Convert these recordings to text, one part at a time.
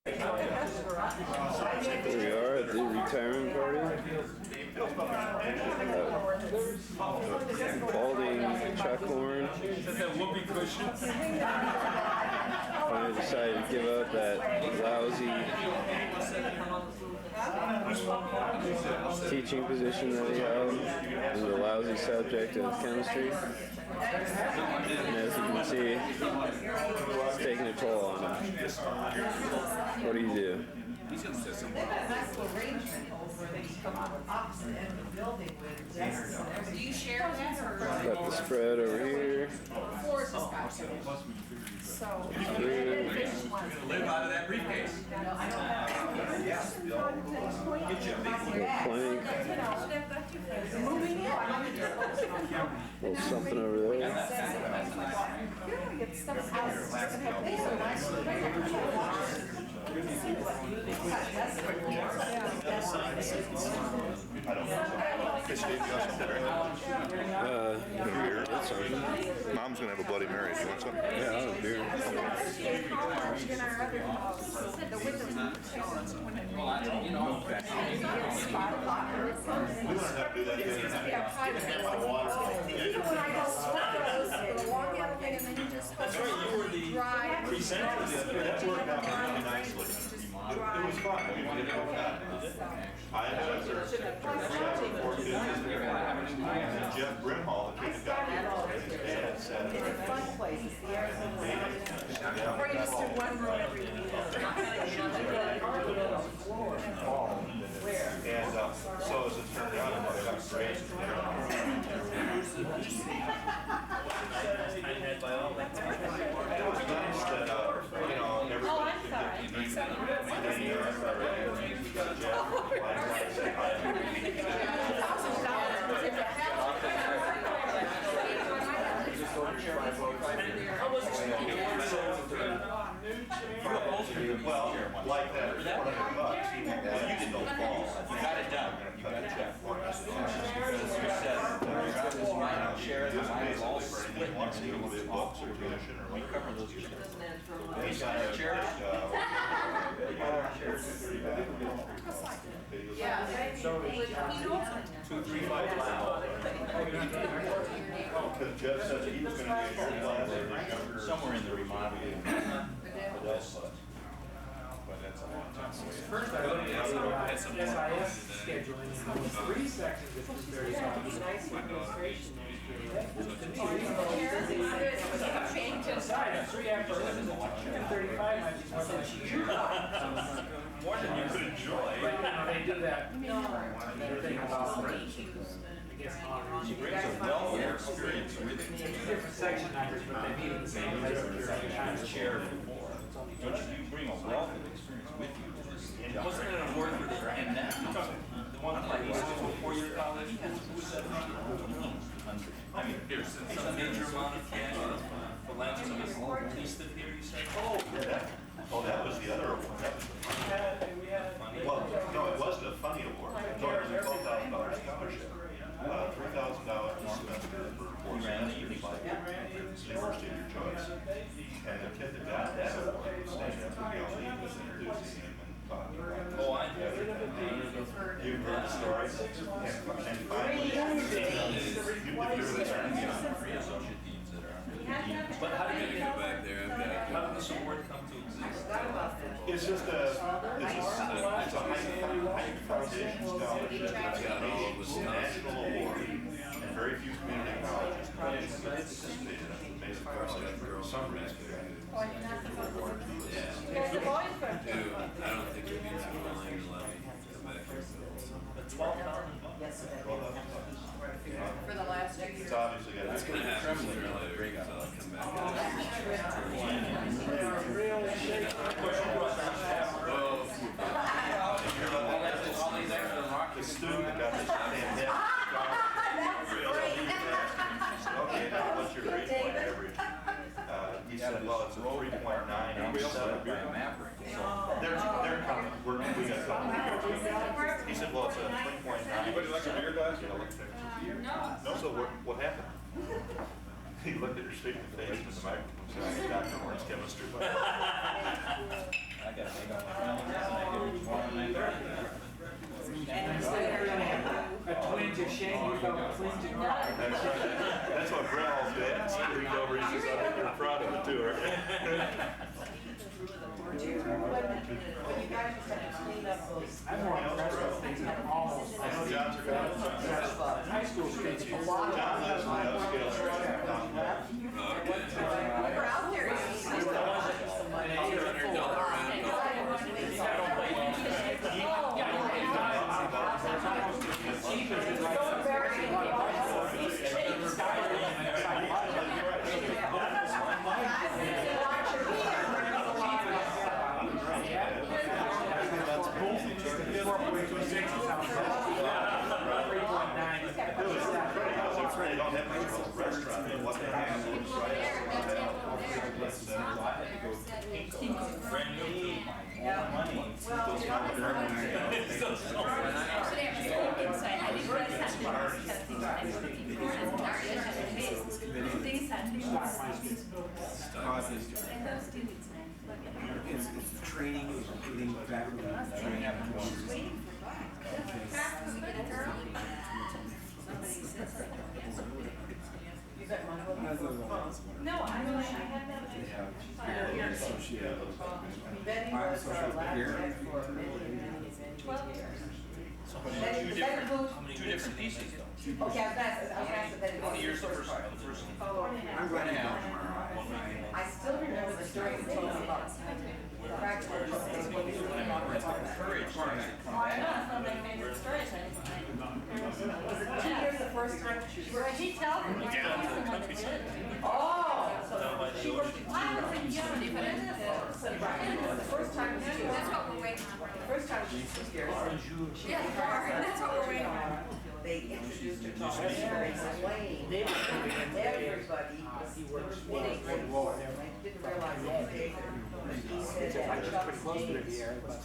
Here we are at the retirement party. Balding Chuck Horn finally decided to give up that lousy teaching position that he held in the lousy subject of chemistry. And as you can see, it's taking a toll on him. What do you do? He's going to say something. Do you share that or? Got the spread over here. Floors is got so. Live out of that briefcase. Plank. Little something over there. That's something. Mom's gonna have a Bloody Mary. Do you want some? Yeah, I'll have beer. That's right, you were the presenter. That worked out really nicely. It was fun. I had Jeff Brimhall, the kid that got here, his dad said. It's a fun place. It's the Arizona. Or you just do one room every week. And so as it turned out, it worked out great. It was nice that, everybody could get to meet them. We got Jeff, well, like that, $400, you did those balls. You got it done. You got it done. You said, this is mine, I'll share it, and I was all split. Once you will be books or tuition or We cover those yourself. we signed a church. Because Jeff said that he was going to be in your class as a younger. Somewhere in the remodeling. But that's a long time. First, I looked at SIS scheduling, and there was 3 sections that was very Aside, 3 after 11, 2:35 might be more than More than you could enjoy. But, they do that, thing about, I guess, honors. She brings a wealth of experience with it. 2 different section numbers, but they meet in the same place at the same time. Chair before. Don't you bring a wealth of experience with you to this? Wasn't it an award for the and now? The one like he's going to a 4-year college. I mean, here's a major amount of cash. Philanthropist here, you say? Oh, that was the other award. Well, no, it wasn't a funny award. It was a $12,000 scholarship. $3,000 a semester for 4 semesters by university of your choice. And the kid that got that award was staying up with Gail Lee, was introducing him and talking about it. Oh, I know. You've heard the story. And finally, you Associate deans that are under the dean. But how did you get back there? How did this award come to exist? it's just a Heineken Foundation scholarship. It's a national award, and very few community colleges participate in it. Basic college for some reason. Dude, I don't think you'd be too willing to let me come back here. For the last 2 years. It's obviously got It's gonna happen sooner or later, because I'll come back. The student that got this pandemic. Okay, now what's your grade point average? He said, well, it's a 3.9. They're coming. We got something. He said, well, it's a 3.9. Anybody like a beer glass? No, so what happened? He looked at her straight in the face with the microphone, said, Dr. Horn's chemistry. I gotta make up my Clinton Drive. That's right. That's what Brennell's dad screamed over. He says, I think you're proud of it too, aren't you? When you guys just have to clean up those. I'm more impressed with things that all John's are good. high school students. A lot of John lives in the upscale street. We were out there. They don't have much of a restaurant, and what they have is Brand new. It's the training, getting faculty training. No, I had that. Betty was our lab tech for many, many, many 12 years. So how many two different pieces though? Okay, I was asked that. How many years the first part? The first one? I'm running out tomorrow. I still remember the story you told me about practical jokes when you were Courage. Was it 2 years the first time she worked? She tells me. Oh, so she worked. I was in Germany, but it is. The first time she was. That's what we're waiting on. The first time she was here. Yeah, that's what we're waiting on. They introduced her to us and explained everybody was meeting and I didn't realize that either. He said that Chuck's James was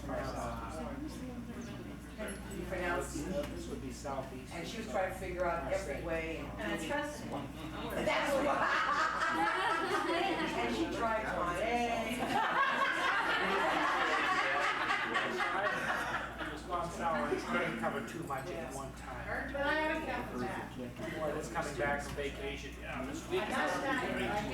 pronounced This would be southeast. and she was trying to figure out every way. And I trust him. That's what. And she tried to. Long sour, it's couldn't cover too much at one time. But I already got the back. Boy, that's coming back from vacation. Yeah, this week. I got it back. I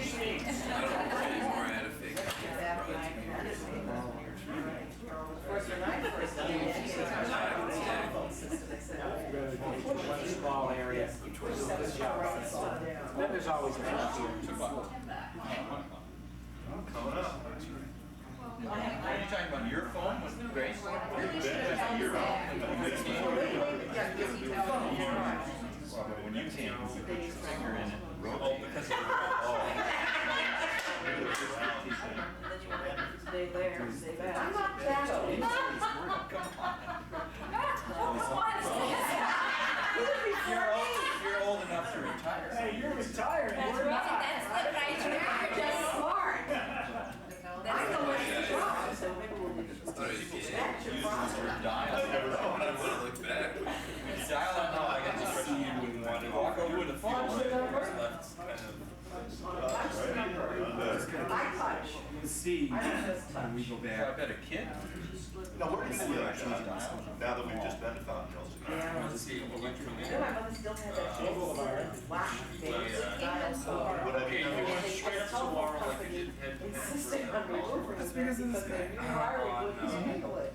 Of course, when I first came, she said, "I'm not on the telephone system." I said, One small area. This job. Then there's always an issue. Coming up. Are you talking about your phone with Grace? really should have done that. When you came, you put your finger in it. Oh, because of Stay there, stay back. I'm not that old. You're old enough to retire. Hey, you're retired. That's the right track. Just smart. That's the way to go. So maybe we'll do this. That's your Use problem. your dial. Look back. Dial on how I got this question you wouldn't want to walk over to the field. Left kind of. I touch. See, I don't just touch. when we go I back. bet a kid. Now, where do you live, John? Now that we've just been to Fountain Hills again. Yeah. Then my mother still had that big black face. What have you done? Insisted on removing it because they knew I wouldn't handle it.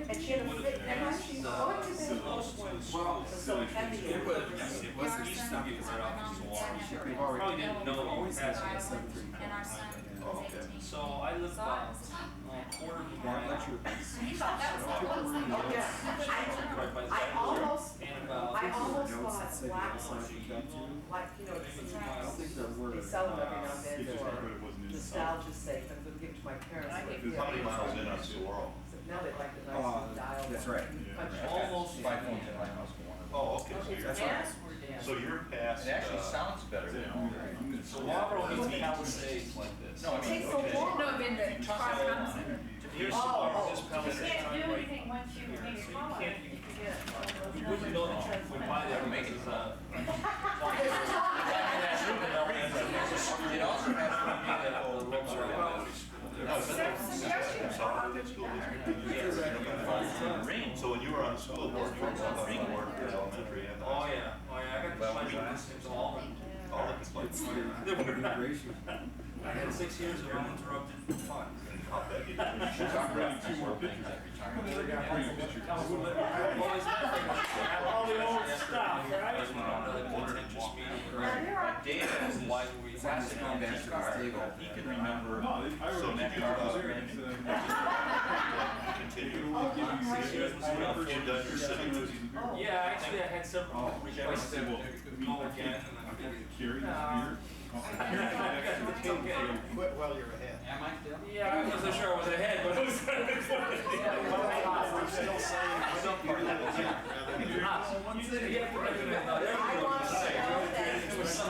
And she had a fit, and I she wanted to be so heavy. It wasn't used to be right off the wall. Probably didn't know you were passing And our son was 18. So I live about a quarter of a mile. He thought that was what it was. Oh, yeah. I almost And about. bought black ones. Like, you know, they sell them every now and then for nostalgia's sake. I'm gonna give it to my parents. How many miles in on Saguaro? Now they like the nice dial. That's right. Almost 5 phones in my house. Oh, okay, so you're, Yes. so you're past, It actually sounds better than. So Marlboro needs Palisades like this. No, I It mean. takes so long. No, been the car comes. Here's Oh, this You Palisade. can't do anything once you make it smaller. You wouldn't know that we buy that to make it. It also has to be that old rubber. so when you were on the school board, you were on the board for elementary and. Oh, yeah, I got to find listening to all the complaints. I had 6 years of uninterrupted fun. I'll bet you did. You should talk about two more pictures. All the old stuff, right? Dave is why we passed on that car. He can remember So that did car was you, brand new. continue? You're done your sitting. Yeah, actually I had several requests to call again. Quit while you're ahead. Yeah, I wasn't sure I was ahead, but it was. We're still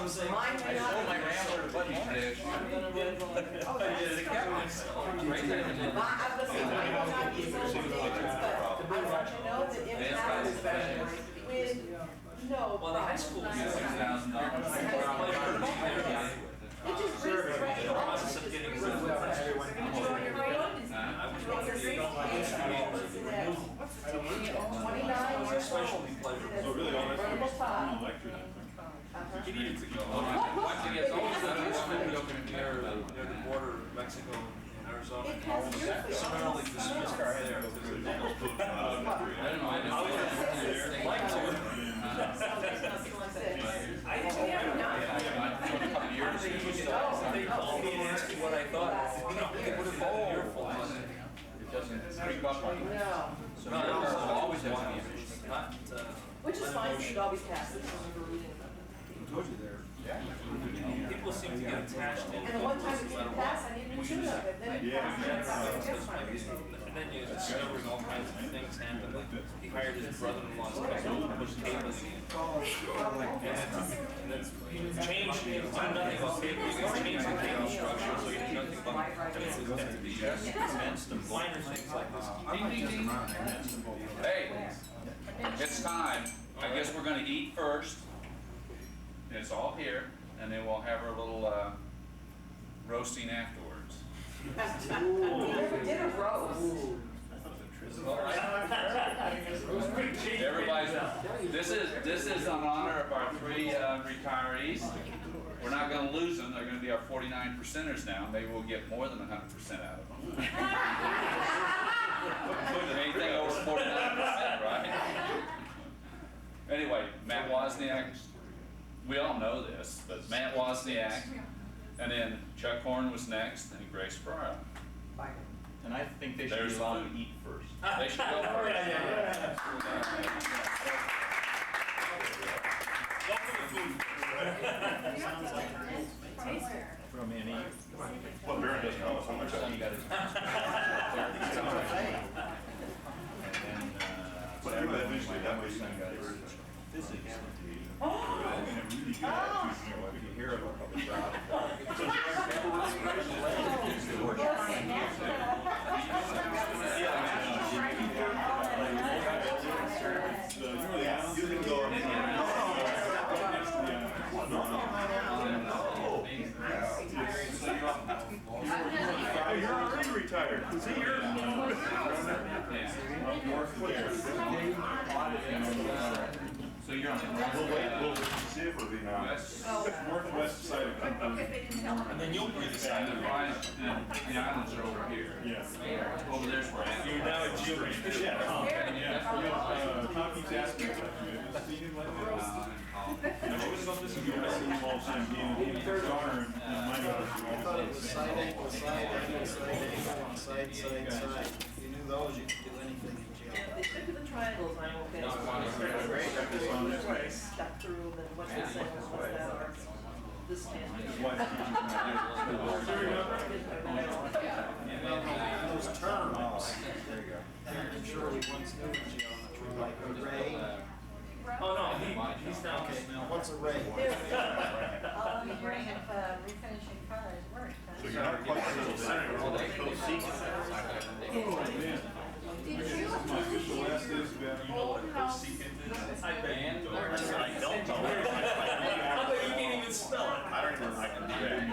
saying, Well, the high school was $6,000. It just brings the right The process of getting rid of the first year when I was especially pleasurable. So really, all He needed to go. Once he gets older, near the border of Mexico and Arizona. Similarly, this car there. I would like to. I didn't have they called me and asked me what I thought. You know, they would have been your fault. It doesn't creep up on you. No. So no, always have to be not. Which is fine, you should always pass this when we're reading. People seem to get attached to it. And the one time it didn't pass, I didn't even do it, and then it passed. And then you discover all kinds of things happen. Like he hired his brother-in-law's cousin to push cabling in. And then changed, he knew nothing about cabling, he changed the cable structure, so he knew nothing about it. And it's the minor things like this. Hey, it's time. I guess we're gonna eat first. It's all here, and then we'll have our little roasting afterwards. Dinner roast. Everybody's, this is in honor of our 3 retirees. We're not gonna lose them, they're gonna be our 49%ers now. Maybe we'll get more than 100% out of them. Anything over 49%, right? Anyway, Matt Wozniak, we all know this, but Matt Wozniak, and then Chuck Horn was next, and Grace Farrell. And I think they should be allowed to eat first. They should go first. From any. What Baron doesn't know is how much I eat. But everybody eventually, that way you can get rid of physics. You hear of a couple jobs. You can go. You're already retired. See, you're. So you're on the We'll see if we're being northwest side of And then you'll breathe the side of the right, and the islands are over here. Yeah. Over there's where I am. You're now a geographic. Tom keeps asking me, have you seen him lately? I always thought this would be I see him all the time, being a darn, my thought it was side angle, side angle, side angle, on side, side, side. If you knew those, you could do anything in Yeah, they took the triangles, and I'm okay. Stuck through, then what's this and what's that, or this tangent. those terms. I'm sure we once knew geometry, like array. Oh, no, he's now. Okay, now what's array? All the years of refinishing cars worked. So you're not quite Did you? My official last is about, you know what a cosecant is? I bet you don't. I don't know. How about you can't even spell it? I don't even, I can do that.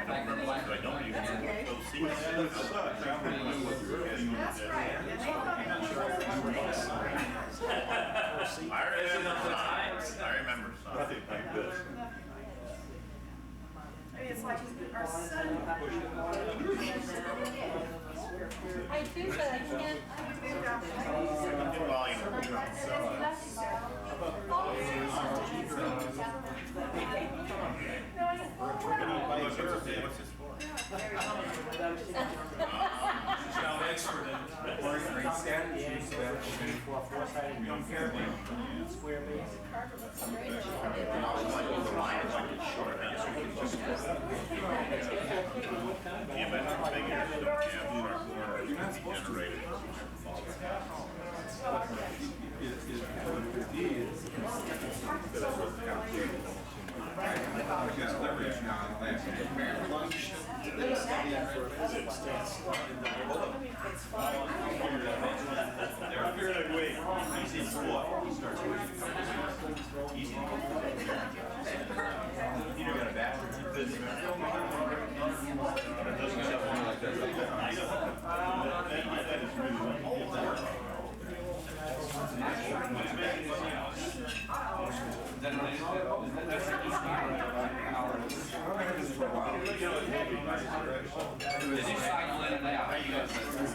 I don't even know what cosecant is. Which sucks. I don't know what you're getting on That's that. right. And they thought it was I already enough time. I remember something like this. I mean, it's like our son. I do, but I can't. Now expert in Standard, four-sided compare, square base.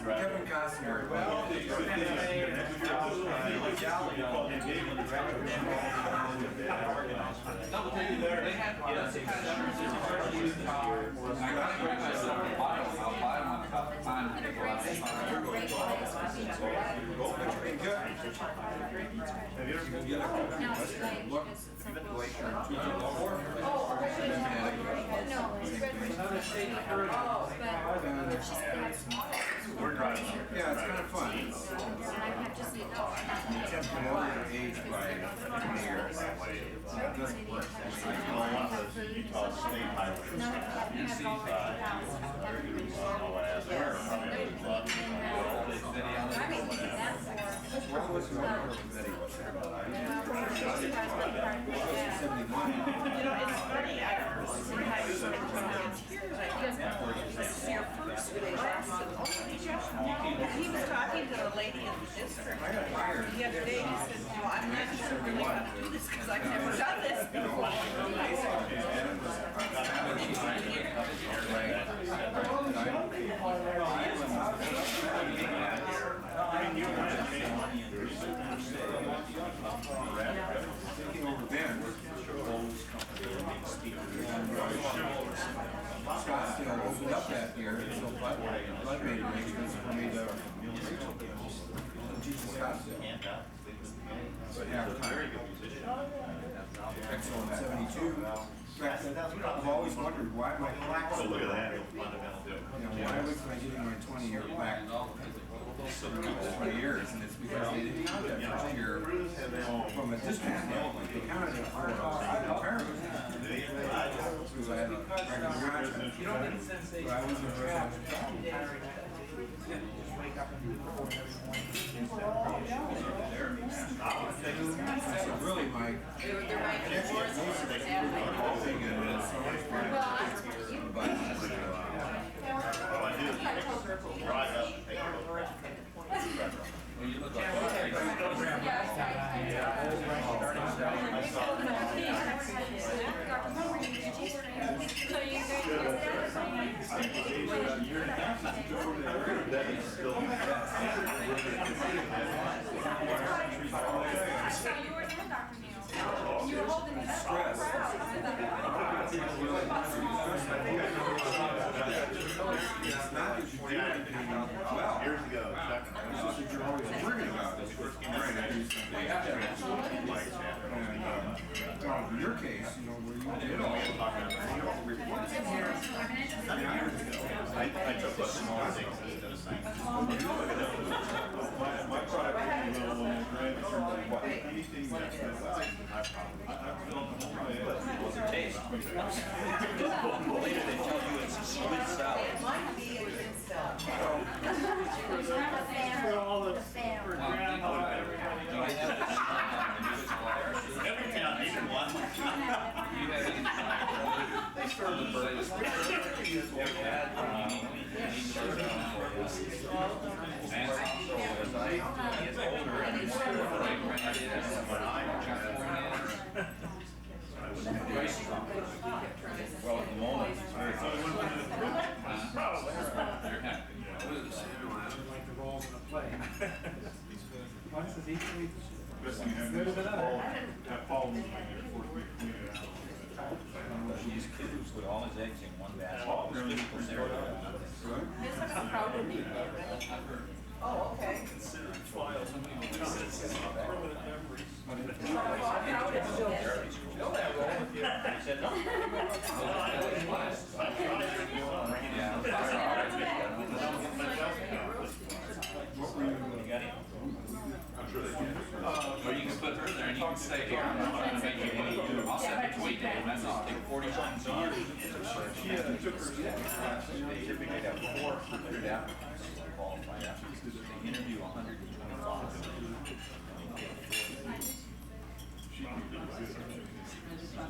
Kevin Costner. We're driving. Yeah, it's kind of fun. I'm older age by 20 years. It doesn't work. One of the Utah State highways. He was talking to the lady in the district the other day, he said, well, I'm not sure really how to do this because I've never done this before. Taking over Ben. Scottsdale opened up that year, and so Bud made arrangements for me to teach in Scottsdale. But halftime. Excellent 72. In fact, I've always wondered why my plaque. So look at that. Why was I getting my 20-year plaque? 20 years, and it's because they didn't count that first year from a distance standpoint. They counted it for impairment. Because I had a record graduate. You don't get the sensation But I was in of travel, tiring that. Just wake up and do the report every morning instead of So really, my There might be more thing is so much fun. But What I do is drive up and take a look. You were holding me stress. It's not that you do anything well. Years ago, It's just that you're always worried about it. Right, I do something. And in your case, you know, where you did all the reports. I took a small things instead of saying. My product is anything that's Taste. Later they tell you it's a squid salad. It might be a good stuff. Every town needed one. They serve the purpose. And Prices on it. Well, at the moment, it's very high. You're happy. Like the roles in a play. One says equally Best thing you have good is as another. have Paul move in there, force me to clean it out. These kids put all his eggs in one basket. All his people there. Oh, okay. File something on this that says permanent memories. He said, no. You got him? Or you can put her there and you can say, here, I'm not gonna make you any, I'll send a tweet to him, that's all, take 40 times a year. She took her. They typically have 400 applicants qualified applicants. They interview 125.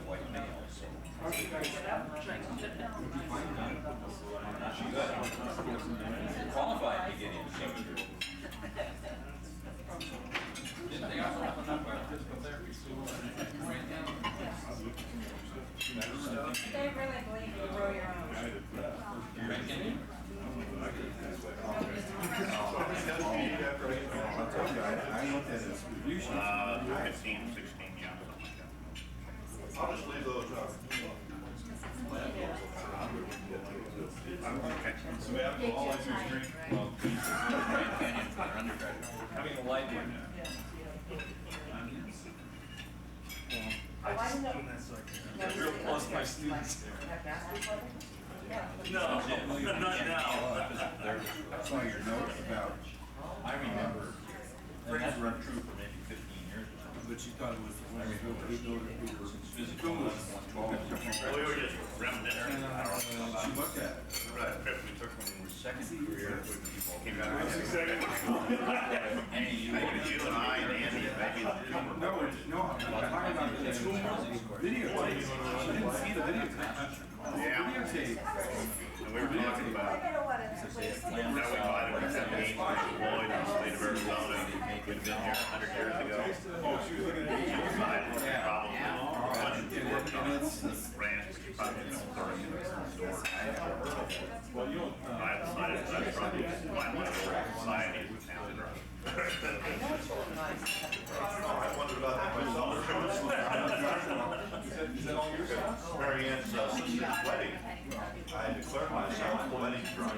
White male, so. She's good. Qualified to get in. Didn't they also open up a physical therapy school right now? They really believe you grow your own. Rankin? I looked at his review sheet. 15, 16, yeah, something like that. I'll just leave those up. So we have all I do is drink. Well, Grand Canyon for their undergraduate. Having a light one. Real close to my students. No, not now. I saw your note about, I remember, and that's run true for maybe 15 years or something. but you thought it was the one who Physical was 112. We were just reminiscing. I don't know she about looked at it. that trip we took when we were Second career with people. came back. Maybe you and I and Andy, maybe. No, I'm talking about the videotape. She didn't see the videotape. Yeah. Videotape. And we were talking about how we might have been at the game with Lloyd in the state of Arizona. We'd been here 100 years ago. Oh, she was looking at She decided it was a problem. And it's, Ranch, probably in the store. well, you don't. I decided that I'd probably find my old society in Tampa Drive. I wondered about that myself. Is that all your stuff? Mary Ann's sister's wedding. I declared myself a wedding drunk.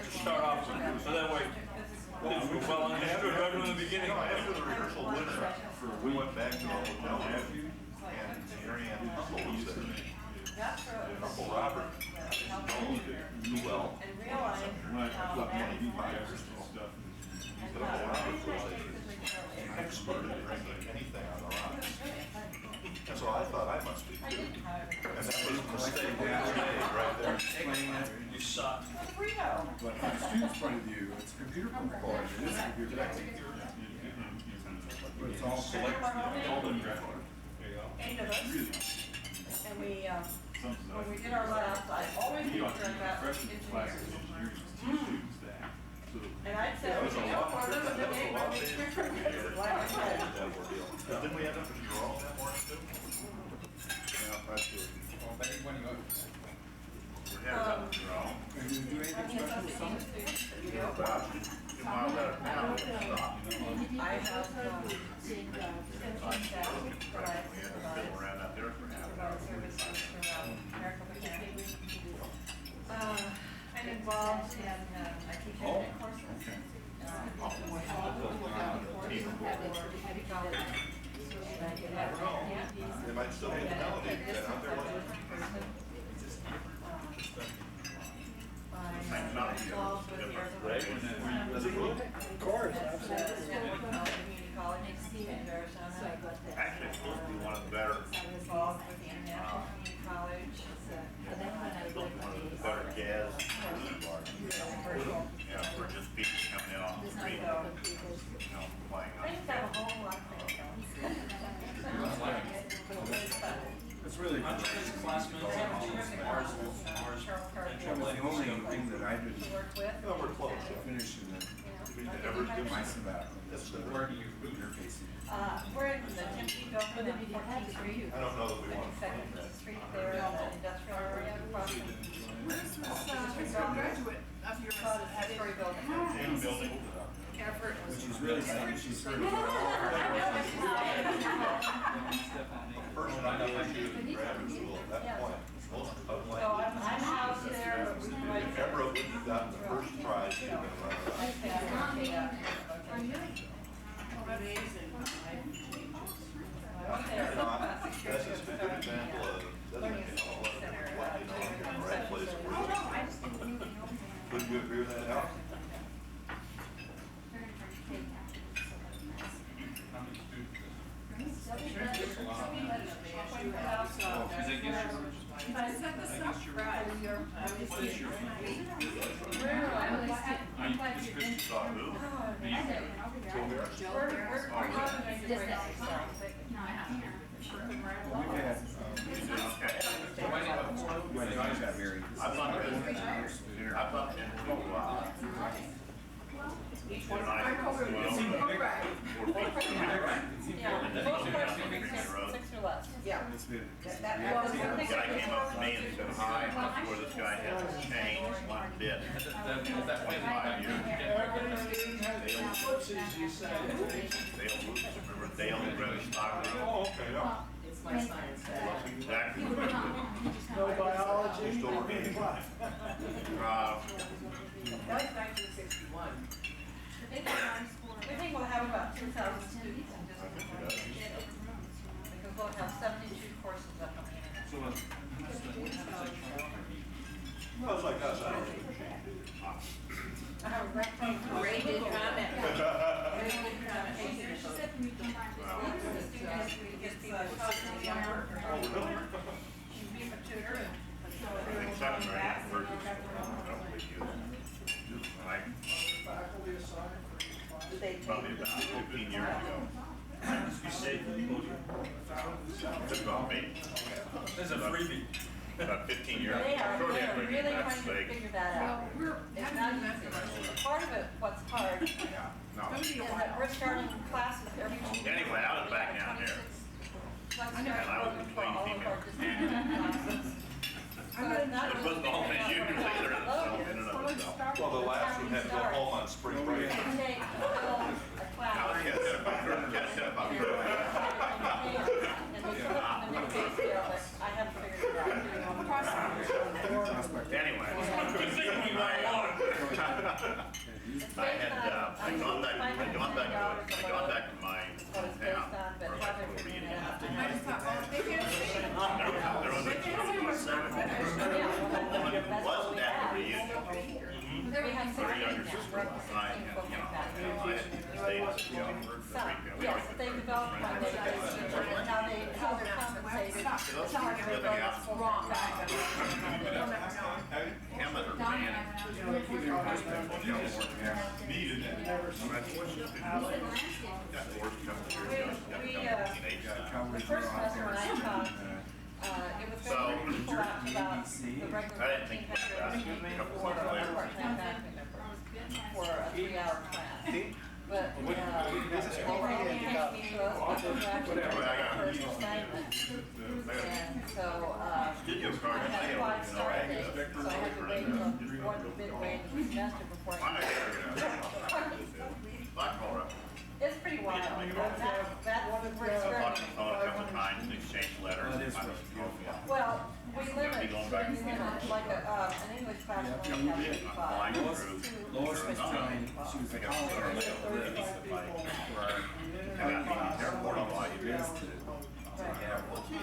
Start off so that way things go well understood right from the beginning. After the rehearsal dinner, we went back to the hotel and Mary Ann's uncle was there. Uncle Robert, knew well. And realize When I how left bad my it's fires and stuff. Uncle Robert was an expert at drinking anything on the rocks. And so I thought I must be too. And that was a mistake we made right there. explaining it. You suck. But from the student's point of view, it's computer recording. It is computer recording. But it's all selected. Eight of us. And we, when we did our last, I always You looked at that freshman into classes, music. you're just two students there. So And I'd say, you know, for them, the name of the picture, like I said. Didn't we end up in Jerome that morning too? Yeah, that's good. Well, Betty, when you go, We're headed up to Jerome. Are you gonna do anything special this summer? Wow, 2 miles out of town, we stopped. I have, finishing staff, but I We had to fiddle around out there for half an hour. services throughout Maricopa County. I'm involved in, I teach ethnic courses. They might still be in the melody, is that out there? I'm involved with the Arizona. Does it look? Of course, absolutely. Community College in Arizona. Actually, it's supposed to be one of the better, I'm involved with the International Community College. built one of the better jazz blues bars. Yeah, for just people coming in off the street, playing I on. just have a whole lot of things. It's really I'm good. Chinese classmates. the only thing that I didn't to work with. No, we're close. finish in my sabbatical. That's good. Where do you interface? We're in the Tempe building on 14th Street. I don't know that we want to. Second Street there in the industrial area across from. Where's this high school graduate of yours? Called a story building. Same building. Effort. Which is really saying she's heard of it. Person I know she was in graduate school at that point. Most of So I'm housed there, but we might. If Deborah wouldn't have gotten the first prize, she'd have been running around. Amazing. That's just a good example of, doesn't it, what, in the right place. Wouldn't you agree with that, Al? If I set this up right, We've had, when I got married. I've not been to, Yeah, most parts are six or less. Yeah. It's been, That guy came up to me and said, hi, I'm sure this guy hasn't changed one bit. That way, 5 years. Dale Rose Stockton. Oh, okay, yeah. It's my science. That's exactly what No biology. he's still working. That was 1961. We think we'll have about 2,000 students in just because we'll have 72 courses up on the internet. Well, it's like us, I don't think. Rated comment. I think second grade, first, I don't believe you. Like, probably about 15 years ago. You said, took about me. This is a freebie. About 15 years. They are Shortly after really that's trying to like, figure that out. It's not easy. Part of it, what's hard, is no. that we're starting classes every week. Anyway, I was back down there. And I was for all of our district classes. So it's not It wasn't all that you either in itself, in and of itself. Well, the last one had to go home on spring break. They take a class. Now, I can't set about her, can't set about her. And they put up the new base there, but I haven't figured it out. Anyway. It's I based had, on, I'd gone back to my $500 hometown, what it's based for on, but a how high they're school figuring it reunion. out. I just thought, well, they can't see. There was a Yeah, well, woman who that's what wasn't we at the have. reunion. We have Very 16 younger now, sister we're up to was mine, 16 and, folks you know, like that. I had stayed as a young for Some, yes, they develop when they get teacher and how they're compensated. Those kids living out Wrong. him as her man. Needed it. That's what she's been doing. Got divorced a couple of years ago. Got a teenage son. The first semester when I taught, it was very weird to pull out about the regular I didn't think 1,500 about that. students A couple for months a later. part-time faculty member for a 3-hour class. But, they came to me to us, but they actually Whatever, I got first it. assignment. And so, Studio I card, had I 5 don't start know. dates, so I had to wait till midway into the semester before Why not? I. Black collar. It's pretty wild. That's where it's I've talked very. on the phone a couple of times and exchanged letters. Well, we limit, like an English class, we only have 55. Flying through. Lois was telling, she was a college I got the airport on my get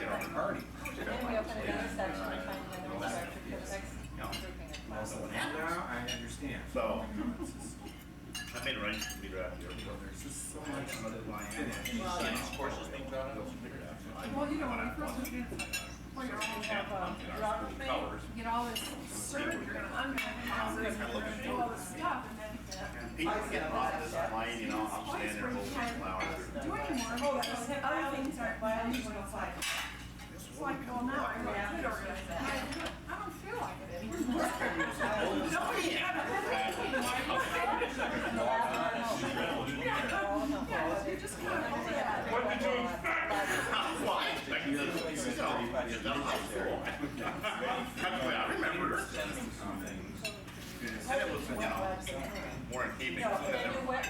on the party. And then we open another section, we find another section for the next grouping of classes. Now I understand. So, I made arrangements to meet her out here. There's just so much Courses being taught. Well, you know, when we first moved in, well, you're all get all this surgery and underhouses, and do all this stuff, and then People get off this plane, you know, I'm standing there holding these flowers. do anymore. Oh, that's other things aren't biology 105. it's like, well, now I could organize that. I don't feel like it anymore. Nobody ever had anything like yeah, you just kind of over that. What did you expect? I remember. And it was, more in keeping. No, they do wet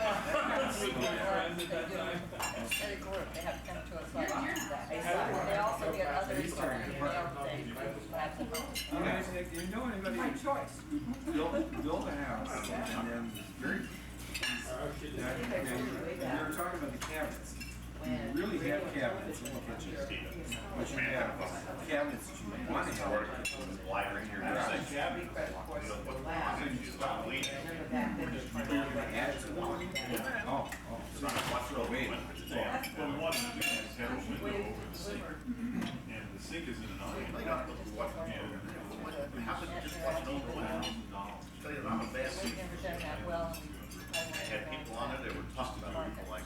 they have to come to us like that. They also get other sort of email things. You know anybody My choice. build a house and then very, you were talking about the cabinets. You really have cabinets in the kitchen, but you have cabinets that you want to have Lighter in your Yeah. cabinet. Oh, so wait. Well, we wanted to do is have a window over the sink. And the sink is in an island. How could you just watch it over the Tell you, I'm a bad We've never done that well. I had people on it, they were talking about people like,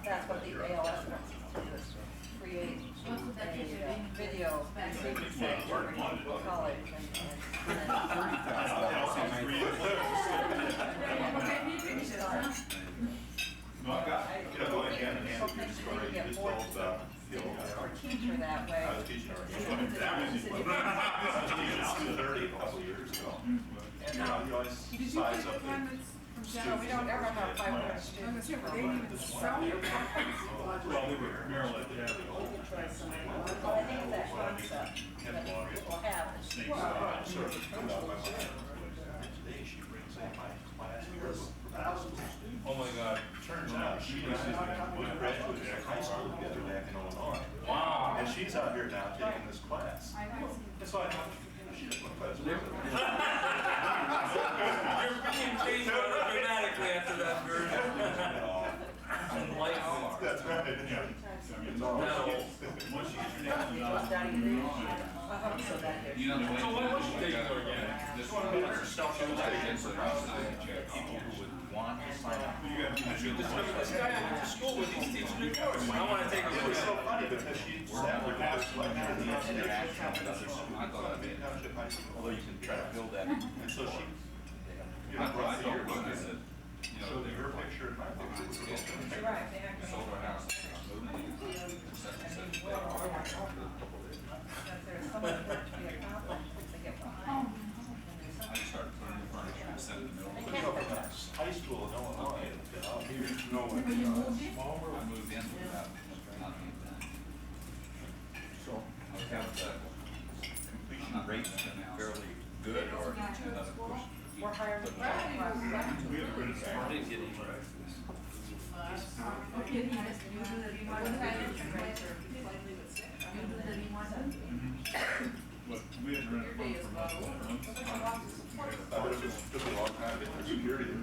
That's what the ALS wants us to do, is create a video for college and no, I got, you know, going hand in hand with your story, you just told, or teacher that way. I was teaching her. That was 30 a couple years ago. And you always Did you size get up the the. comments from No, General? we don't ever have 500 I was gonna students. say, but they didn't even sell your comments. Well, they were Maryland, yeah. Well, I think that concept that people have is Today she brings in my class thousands of students. Oh my God. Turns out she was just, we graduated high school together back in Illinois. Wow. And she's out here now taking this class. And so I thought, she doesn't look like Your opinion changed dramatically after that version. Enlightenment. That's right, yeah. It's all once you get your name, You know, the way. So what was she taking for again? This one one, of the stuff she was taking for people who would want to sign up. This guy I went to school with, he's teaching the course. I want to take a It look was at so funny because she sat with us like in the interaction with other students I thought that'd be- in Township High School, although you can try to build that. And so she, you I know, brought the thought yearbook one and is that, you know, showed they her were like, picture and my picture. You're right, they have to. sold our house, There's so much work to be accomplished, they get behind. I started putting the furniture, set in the middle. They I can't put that. High school in Illinois, out here. moved in without, not being done. So, I was kind of, Completion rate's been fairly good or another push. We're hiring. We had a credit card. Didn't get any breakfast. But we had to rent a phone for about 12 months. But it just took a long time to get the security to it.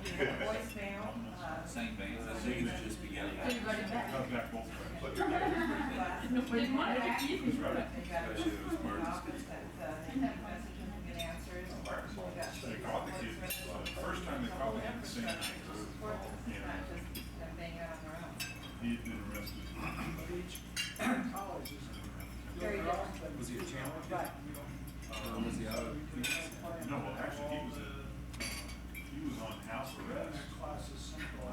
Voicemail, Same vein, that's Things it. just began. Everybody back. Got back both ways. But you're right. Nobody wanted to keep it. they got an office that, have messages and get answers. We got They caught the kids, the first time they caught me at the same night. sports, it's not just them being out on their own. He had been arrested. Very different. was he a challenge? Right. Or was he out of? No, well, actually, he was on house arrest.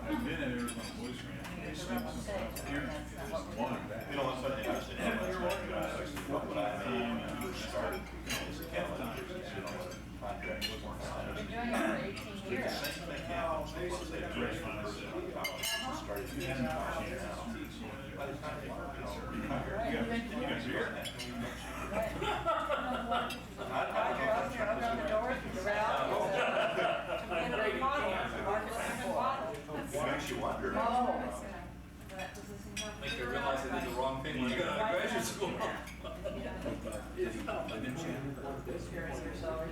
I'd been at Arizona Boys Camp. They sent some parents, wanted back. You know, what's funny, I was in what I mean, you started, as a Catholic, you know, contract with one I've been doing it for 18 years. they dressed one person on college, started using it now. By the time they, you know, retired. You got beer? Right. Open the doors, the route, and the bottle, Marcus and the bottle. It makes you wonder. Oh. That position work. Make you realize they did the wrong thing when you got out of graduate school.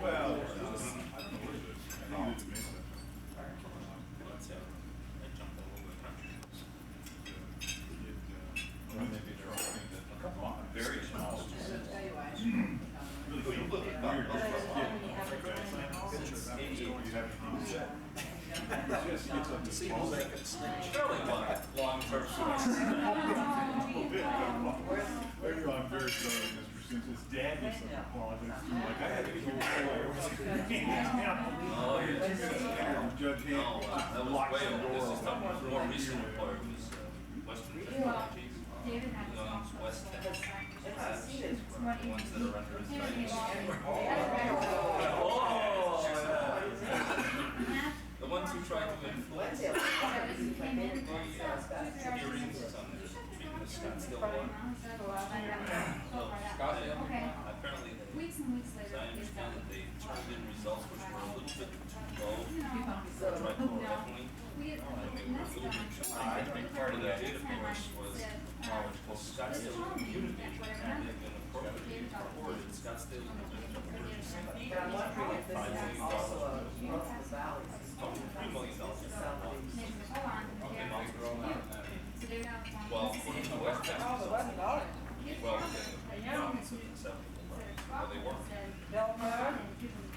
Well, very small. Really, you look at Fairly long-term. Maybe I'm very sorry, Mr. Sims, his dad was such a politics too, like I had to go Oh, yeah. Judge No, Hamilton, that just was locks way the over. door. This is the more recent employer was Western Technologies. David had He his owns phone. West Tech. Labs, the ones that are under his guidance. The ones who try to influence the hearings on the treatment of Scottsdale water. Apparently, Weeks and weeks later, as I it's understand done. it, they turned in results which were a little bit too low for trichloroethylene. We had, And they were a little bit too high. A big part of that data, of course, was knowledge. Well, Scottsdale community had been appropriately reported. Scottsdale had been emergency. But I'm wondering if this is also a North Valley. $3 million. hold on. Well, according to West Texas, well, within the bounds of acceptable levels. Well, they weren't.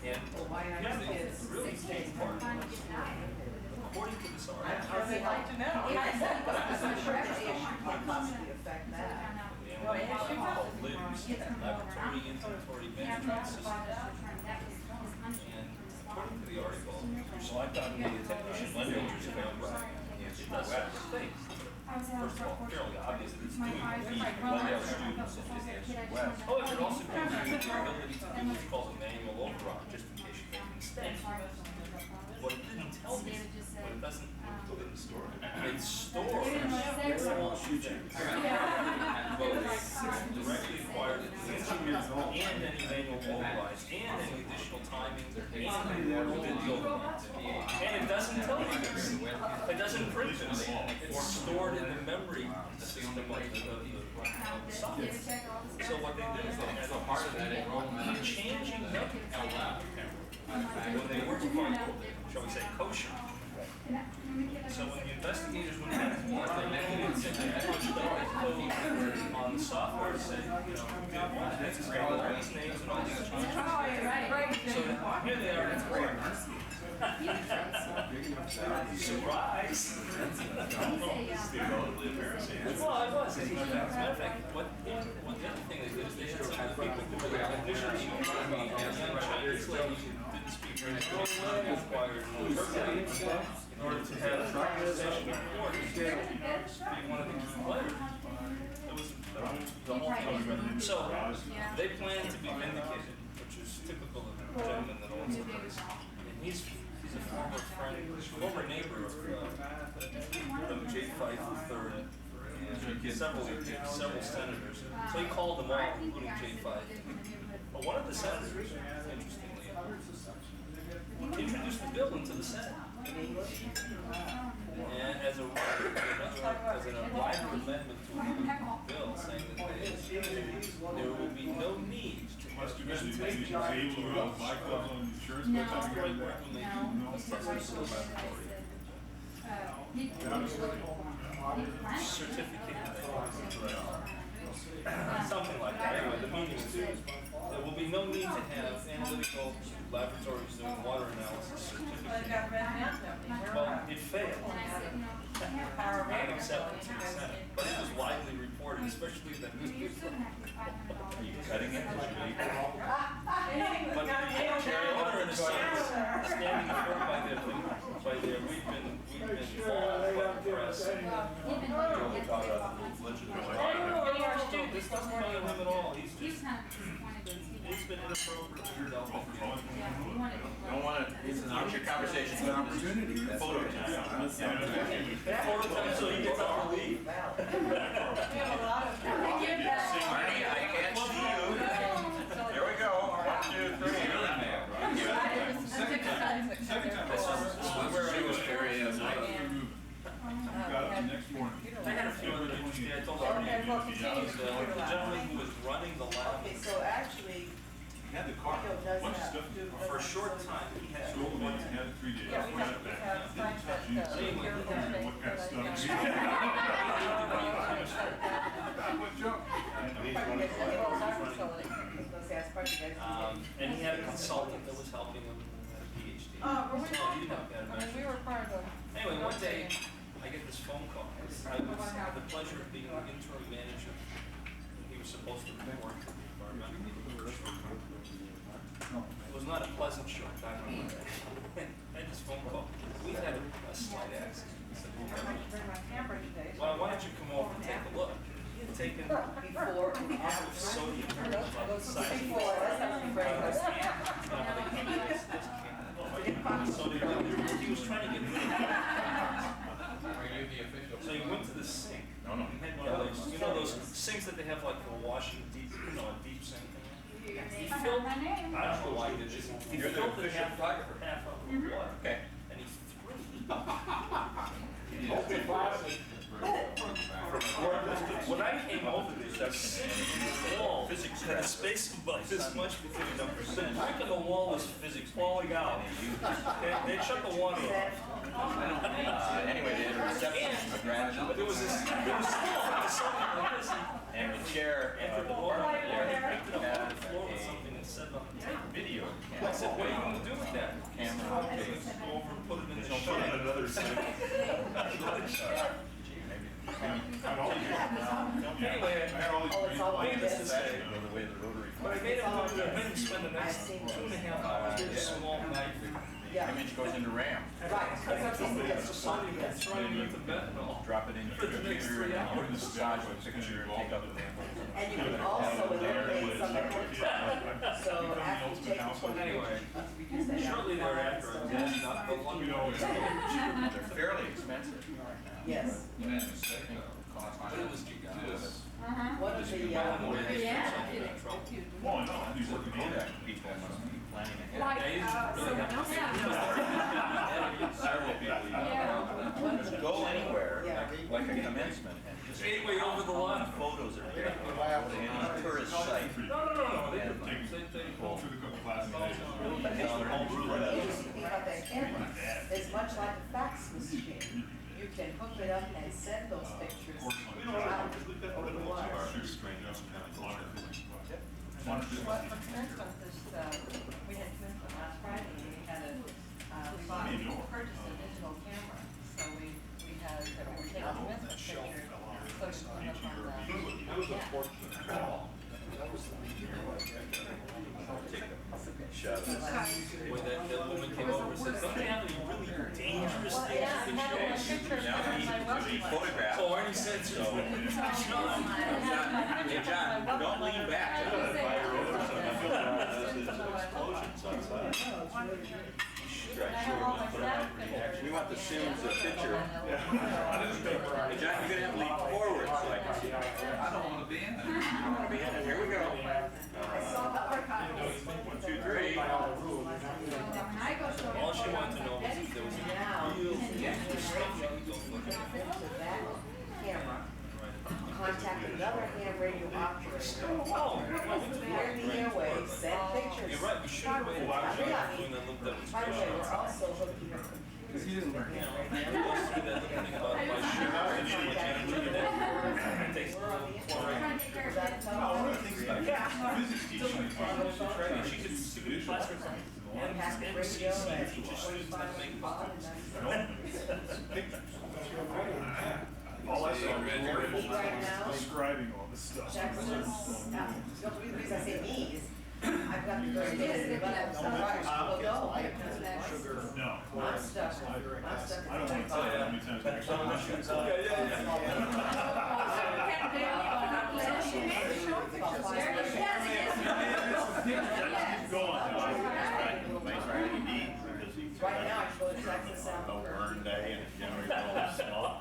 And Why not here's kids? the really strange part. According to this article, I would like to know. I'm sure the issue can possibly affect that. the animal called LIMS, Laboratory Inventory Management System. And according to the article, well, I thought the technician lender was fairly right. It does several things. First of all, fairly obvious that it's doing Glendale students and his answer West. However, it also gives you the ability to do what's called a manual override, just in case you make a mistake. What it didn't tell me, what it doesn't put in the store, it stores all shooting. Directly acquired at the engineers and any manual overrides and any additional timings and within the overrides. And it doesn't tell you this. It doesn't print this. It's stored in the memory system of the software. So what they did is they had a part of that enrollment changing nothing when they were quite, shall we say, kosher. So when the investigators went back to work, they said they had much code on the software to say, you know, we did one, that's great, all these names and all these changes. So here they are in court. Surprise! Well, it was. As a matter of fact, what the other thing they did is they had some of the people who were technicians who were Chinese ladies who didn't speak very good, required interpreters in order to have a conversation in court. Be one of the key players. It was the whole thing. So they plan to be vindicated, which is typical of the gentleman that owns the place. And he's a former friend, former neighbor of Jay Fife III and several senators. So he called them all, including Jay Fife. But one of the senators, interestingly enough, introduced the bill into the Senate. And as an rider amendment to a bill saying that there will be no need to Mr. Bishop, is he able to run buy clubs on insurance companies? Certificate. Something like that. Anyway, the meaning is there will be no need to have analytical laboratories doing water analysis certificate. Well, it failed. And acceptance in the Senate. But it was widely reported, especially that are you cutting it? But the owner and the sons standing firm by their we've been followed by the press. This doesn't bother him at all. He's been inappropriately dealt with. Don't want to, it's an armchair conversation. It's an opportunity. Photo time. Photo time, so he gets up to leave. Marty, I can't see you. Here we go. 1, 2, 3. Really mad, right? Where I was Got up the next morning. I had a few other interesting, I told Artie, the gentleman who was running the lab. Okay, so actually, He had the car, Bill does bunch of have stuff. to do. For a short time, he had So we went and had it 3 days. Yeah, we Brought have it to back. have signs that, Didn't touch it. you're What kind of stuff? What joke? And he had a consultant that was helping him at a PhD. Were we So not? he didn't have that I mean, much. we were part of. Anyway, one day, I get this phone call. I had the pleasure of being the interim manager was supposed to report to the environmental. It was not a pleasant short time. I had this phone call. We've had a slight accident. He said, I might bring my camera today. well, why don't you come over and take a look? He had taken Before and after. sodium about the size of Before, that's not very good. So he was trying to get rid of it. Are you the official? So he went to the sink. No, no. He had one of those, you know those sinks that they have like for washing deep, you know, a deep sink thing? He filled, I don't know why he did this. He You're the filled it official half photographer. half up with water. Okay. And he threw it. When I came over, there's a sink in the wall, physics had a space about this much between the numbers. The brick in the wall was physics falling out. They shut the water off. Anyway, they had a reception, a graduate. But there was something like this. And the chair, Entered the water, and he picked it up off the floor with something and set it on the table. video I said, what are you gonna do with that? camera. Go over and put it in the shed. Another sink. Anyway, I had all these green lights. needless to say, The way the rotary. but I made him spend the next 2.5 hours with a small knife. Yeah, Image goes into RAM. right. That's something that's throwing you into fentanyl. Drop it into For the the next computer 3 and hours. you massage the picture and take up the sample. And you can also eliminate some of the, so after you take the photo, Anyway, you can say, shortly thereafter, I did not the one They're fairly expensive. yes. You made a mistake though. What industry got this? One of the, Well, I know, these are the Kodak people must be planning ahead. Like, someone else had. Several people, go anywhere, like a commencement, and just Anyway, over the line. photos are there. Any tourist site. No, they did All through the class. but the interesting thing about that camera is much like a fax machine. You can hook it up and send those pictures around over the wire. What commencement this, we had commencement last Friday, and we had we purchased a digital camera, so we had, we take a commencement picture, close to the When that woman came over and said, don't they have any really dangerous Well, things yeah, I you had can one show? picture on my website. Photograph. So Arnie said, Hey, John, don't lean back. We want the Sims picture. Hey, John, you're gonna have to lean forward so I can see. I don't want to be in it. I wanna be in it. Here we go. I saw the archives. 1, 2, 3. all she wanted to know was if there was Now, any real you can dangerous stuff you could go look at. to that camera, contact another ham radio operator. Oh, Clear the airwaves, send pictures. you're right, we should have waited By for the that doing that little by the way, we're demonstration. also hooking up Because he doesn't learn. We go through that little thing about my sugar, and she would change it, and it takes a little chlorine. One of the things about physics teaching is And she could plaster radio at 45 baud and pictures. All I saw was right now, describing all this stuff. Texas, the reason I say me is, I've got the very basic level, so well, no, I have that's, No. I'm stuck, I'm stuck. I don't want to tell you how many times I saw my shoes. Right now, I go to Texas, South Burn day and generally snow.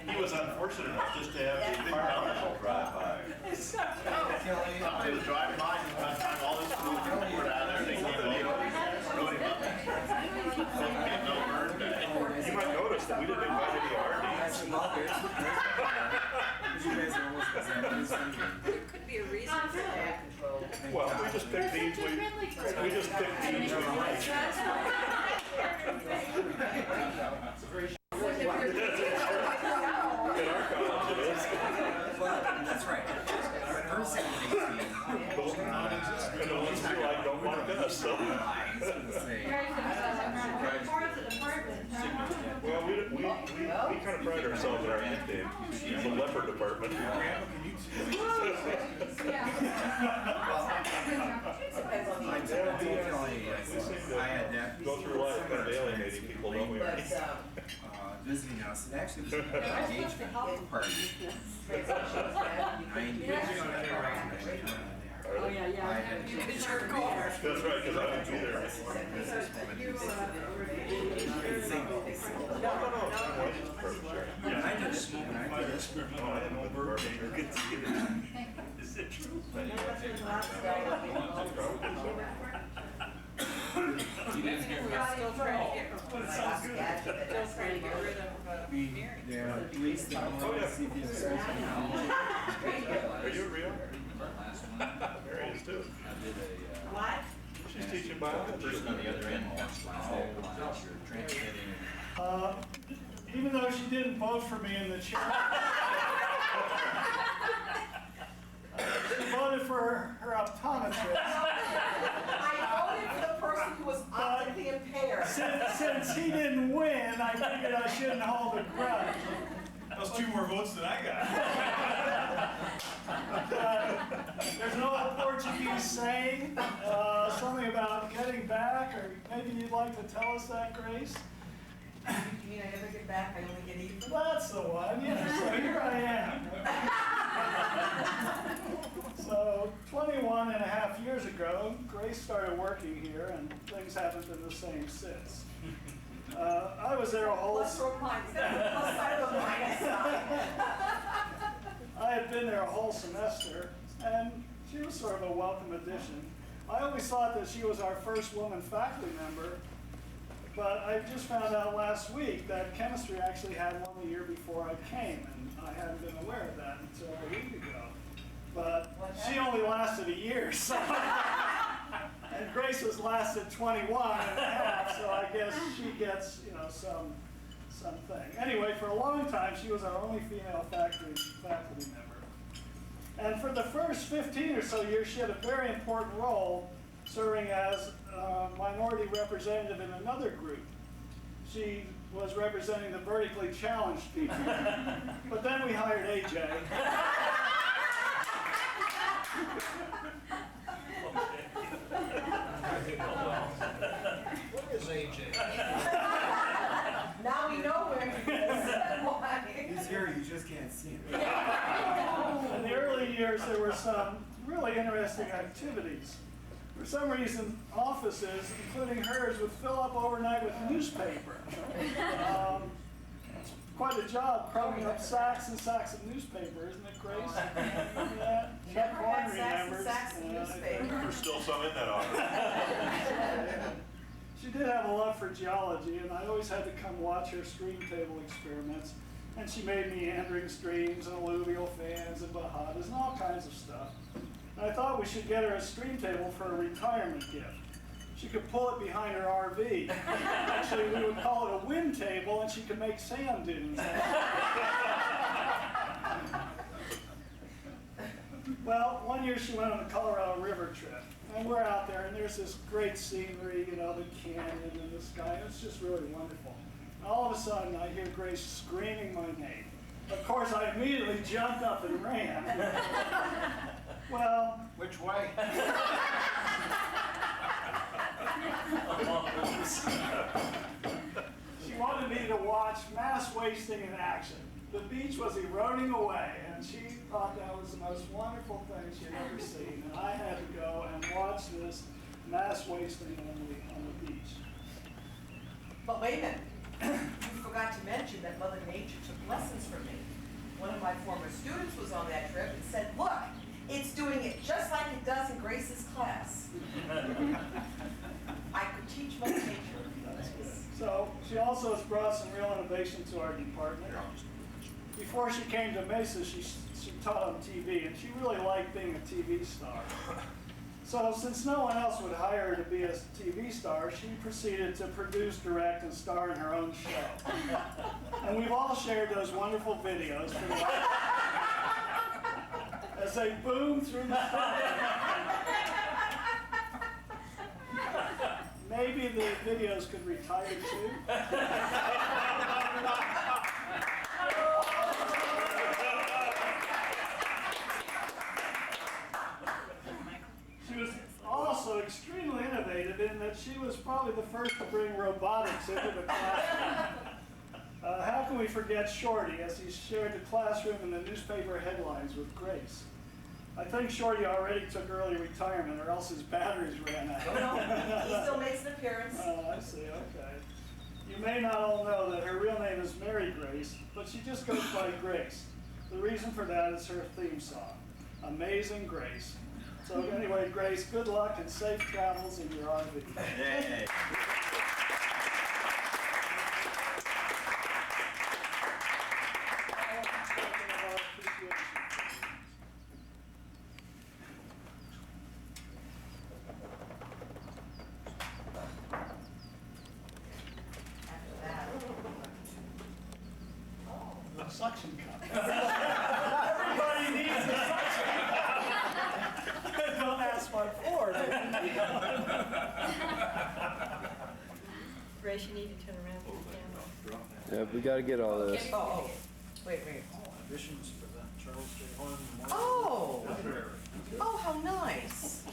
He was unfortunate enough just to have the big marshal drive by. Somebody was driving by and by the time all this food were down there, they came over, rode him up. So we had no burn day. You might notice that we didn't invite any RDs. You guys are almost the same. Could be a reason for that. control. Well, we just picked these, we just picked these. That's right. First, Those are non-existent. And the ones we like don't want us, so. gonna say. Part of the department. Well, we kind of pride ourselves in our nickname, the leopard department. I had that. Go through life kind of alienating people, don't we? Visiting us, it actually was an engagement party. I engaged on it right. Oh, yeah, yeah. I had You did your call. That's right, because I wouldn't be there. And I did smoke, and I did it. Oh, I didn't know the bartender could see it. Is it true? You didn't hear me. Still trying to get rid of hearing. Yeah, at least they want to see if he's supposed to Are you real? Last one, There he is too. I did a, What? She's teaching biology. Person on the other end wants you're transmitting. Even though she didn't vote for me in the chair. She voted for her optometrist. I voted for the person who was optically impaired. Since he didn't win, I figured I shouldn't hold a grudge. That was 2 more votes than I got. There's an old Portuguese saying, something about getting back, or maybe you'd like to tell us that, Grace? You mean I never get back, I only get even? That's the one, yeah, so here I am. So 21 and a half years ago, Grace started working here, and things haven't been the same since. I was there a whole... Plus or minus, plus side of a minus side. I had been there a whole semester, and she was sort of a welcome addition. I always thought that she was our first woman faculty member, but I just found out last week that chemistry actually had one the year before I came, and I hadn't been aware of that until a week ago. But she only lasted a year, so... And Grace has lasted 21 and a half, so I guess she gets, you know, something. Anyway, for a long time, she was our only female faculty member. And for the first 15 or so years, she had a very important role serving as a minority representative in another group. She was representing the vertically challenged people. But then we hired AJ. Where is AJ? Now we know where he is. Why? He's here, you just can't see him. In the early years, there were some really interesting activities. For some reason, offices, including hers, would fill up overnight with newspaper. It's quite a job crumbing up sacks and sacks of newspaper, isn't it, Grace? Yeah. Never had sacks and sacks of newspaper. There's still some in that office. She did have a love for geology, and I always had to come watch her stream table experiments. And she made meandering streams and alluvial fans and bajadas and all kinds of stuff. And I thought we should get her a stream table for a retirement gift. She could pull it behind her RV. Actually, we would call it a wind table, and she could make sand dunes. Well, one year she went on a Colorado River trip. And we're out there, and there's this great scenery, you know, the canyon and the sky. And it's just really wonderful. And all of a sudden, I hear Grace screaming my name. Of course, I immediately jumped up and ran. Well, Which way? she wanted me to watch mass wasting in action. The beach was eroding away, and she thought that was the most wonderful thing she had ever seen. And I had to go and watch this mass wasting on the beach. But wait a minute, you forgot to mention that Mother Nature took lessons from me. One of my former students was on that trip and said, look, it's doing it just like it does in Grace's class. I could teach Mother Nature. So she also has brought some real innovation to our department. Before she came to Mesa, she taught on TV, and she really liked being a TV star. So since no one else would hire her to be a TV star, she proceeded to produce, direct, and star in her own show. And we've all shared those wonderful videos as they boom through the sky. believe the videos could retire too? She was also extremely innovative in that she was probably the first to bring robotics into the classroom. How can we forget Shorty as he shared the classroom and the newspaper headlines with Grace? I think Shorty already took early retirement or else his batteries ran out. Oh, no, he still makes an appearance. Oh, I see, okay. You may not all know that her real name is Mary Grace, but she just goes by Grace. The reason for that is her theme song, Amazing Grace. So anyway, Grace, good luck and safe travels in your RV. Yay. The suction cup. Everybody needs a suction cup. Don't ask my Ford. Grace, you need to turn around for the camera. Yeah, we got to get all this. Oh, wait. Auditions for the Charles J. Horn Memorial. Oh, oh, how nice.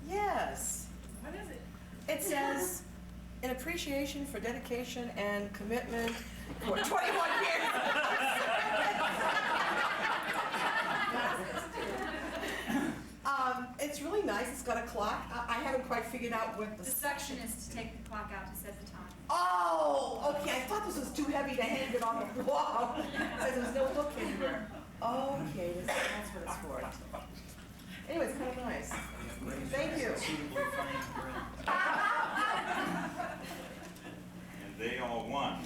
Yes. What is it? It says, in appreciation for dedication and commitment for 21 years. It's really nice. It's got a clock. I haven't quite figured out what The the... suction is to take the clock out to set the time. Oh, okay. I thought this was too heavy to hang it on the wall. Says there's no hook in here. Okay, that's what it's for. Anyway, it's kind of nice. Thank you. And they all won.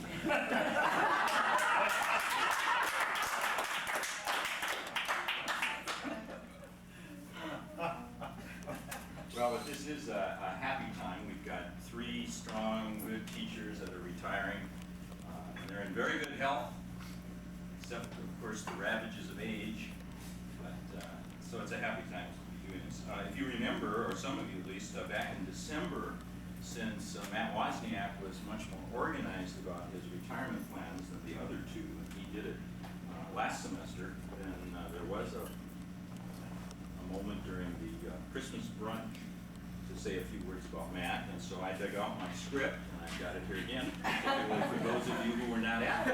Well, but this is a happy time. We've got 3 strong, good teachers that are retiring. And they're in very good health, except, of course, the ravages of age. But, so it's a happy time to be doing this. If you remember, or some of you at least, back in December, since Matt Wozniak was much more organized about his retirement plans than the other 2, and he did it last semester, then there was a moment during the Christmas brunch to say a few words about Matt, and so I dug out my script, and I've got it here again, particularly for those of you who were not at it.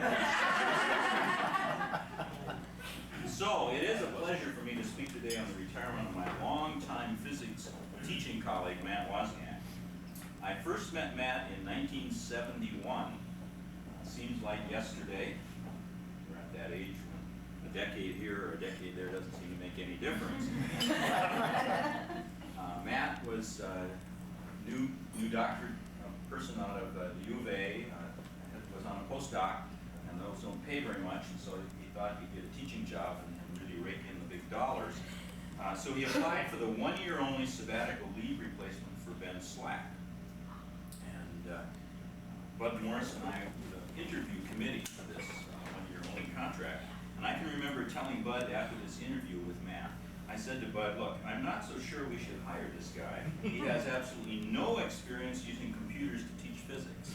So, it is a pleasure for me to speak today on the retirement of my longtime physics teaching colleague, Matt Wozniak. I first met Matt in 1971. Seems like yesterday. We're at that age when a decade here or a decade there doesn't seem to make any difference. Matt was a new doctor, a person out of the U of A, was on a postdoc, and those don't pay very much, and so he thought he'd get a teaching job and really rake in the big dollars. So he applied for the 1-year-only sabbatical leave replacement for Ben Slack. And Bud Morris and I were the interview committee for this 1-year-only contract. And I can remember telling Bud after this interview with Matt, I said to Bud, look, I'm not so sure we should hire this guy. He has absolutely no experience using computers to teach physics.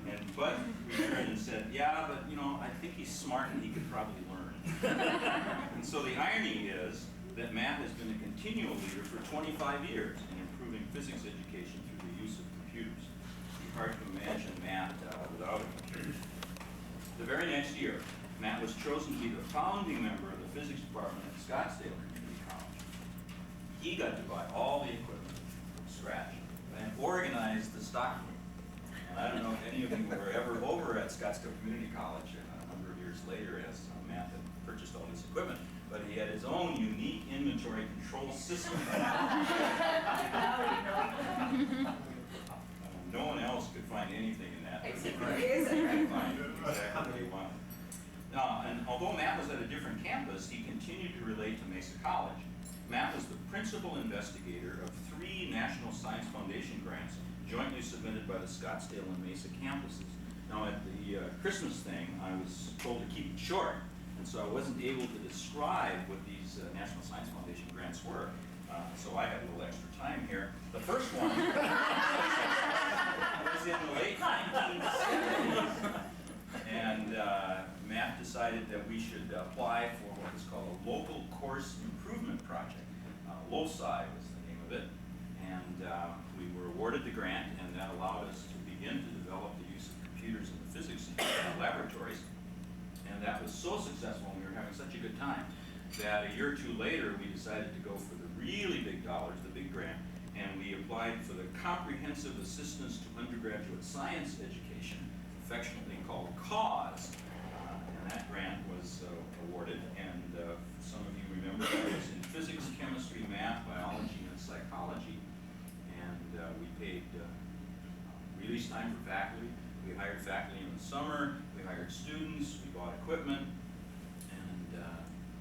And Bud returned and said, yeah, but you know, I think he's smart and he could probably learn. And so the irony is that Matt has been a continual leader for 25 years in improving physics education through the use of computers. It'd be hard to imagine Matt without a computer. The very next year, Matt was chosen to be the founding member of the physics department at Scottsdale Community College. He got to buy all the equipment from scratch and organize the stock room. And I don't know if any of you were ever over at Scottsdale Community College a number of years later as Matt had purchased all this equipment, but he had his own unique inventory control system. No one else could find anything in that. Except for his. Find exactly what he wanted. And although Matt was at a different campus, he continued to relate to Mesa College. Matt was the principal investigator of 3 National Science Foundation grants jointly submitted by the Scottsdale and Mesa campuses. Now at the Christmas thing, I was told to keep it short, and so I wasn't able to describe what these National Science Foundation grants were. So I have a little extra time here. The first one was in the late 1970s. And Matt decided that we should apply for what is called a Local Course Improvement Project. LOCI was the name of it. And we were awarded the grant, and that allowed us to begin to develop the use of computers in the physics laboratories. And that was so successful, and we were having such a good time, that a year or two later, we decided to go for the really big dollars, the big grant, and we applied for the Comprehensive Assistance to Undergraduate Science Education, affectionately called CAUSE. And that grant was awarded, and some of you remember that was in physics, chemistry, math, biology, and psychology. And we paid release time for faculty. We hired faculty in the summer, we hired students, we bought equipment, and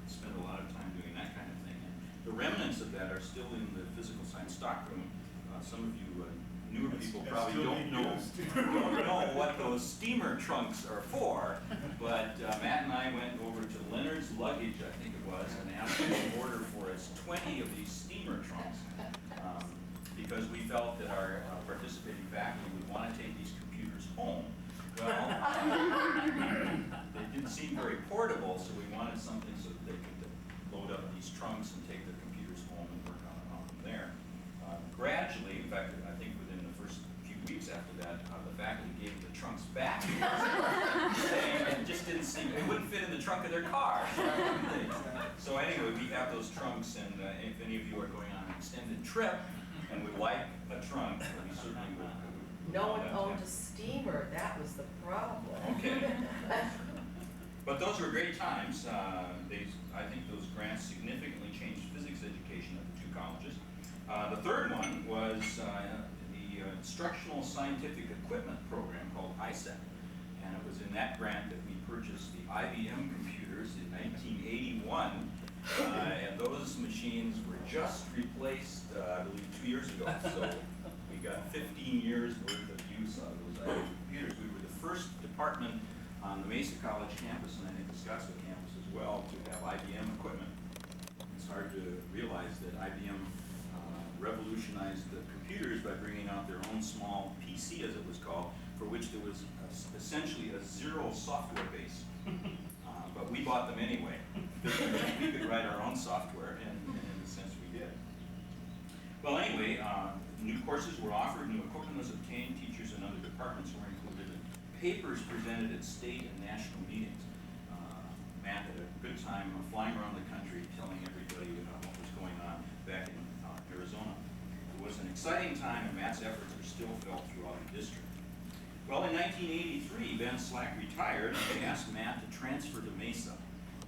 spent a lot of time doing that kind of thing. And the remnants of that are still in the physical science stockroom. Some of you newer people probably don't know what those steamer trunks are for, but Matt and I went over to Leonard's Luggage, I think it was, and asked him to order for us 20 of these steamer trunks, because we felt that our participating faculty would want to take these computers home. Well, they didn't seem very portable, so we wanted something so that they could load up these trunks and take their computers home and work on them there. Gradually, in fact, I think within the first few weeks after that, the faculty gave the trunks back, saying it just didn't seem, it wouldn't fit in the trunk of their car. So anyway, we have those trunks, and if any of you are going on an extended trip and would like a trunk, we certainly would. No one owned a steamer, that was the problem. Okay. But those were great times. I think those grants significantly changed physics education at the two colleges. The third one was the Instructional Scientific Equipment Program called ISEC. And it was in that grant that we purchased the IBM computers in 1981. And those machines were just replaced, I believe, 2 years ago. So we got 15 years worth of use of those IBM computers. We were the first department on the Mesa College campus, and I think the Scottsville campus as well, to have IBM equipment. It's hard to realize that IBM revolutionized the computers by bringing out their own small PC, as it was called, for which there was essentially a zero software base. But we bought them anyway. We could write our own software, and in a sense we did. Well, anyway, new courses were offered, new equipment was obtained, teachers and other departments were included, and papers presented at state and national meetings. Matt had a good time flying around the country telling everybody what was going on back in Arizona. It was an exciting time, and Matt's efforts are still felt throughout the district. Well, in 1983, Ben Slack retired, and they asked Matt to transfer to Mesa.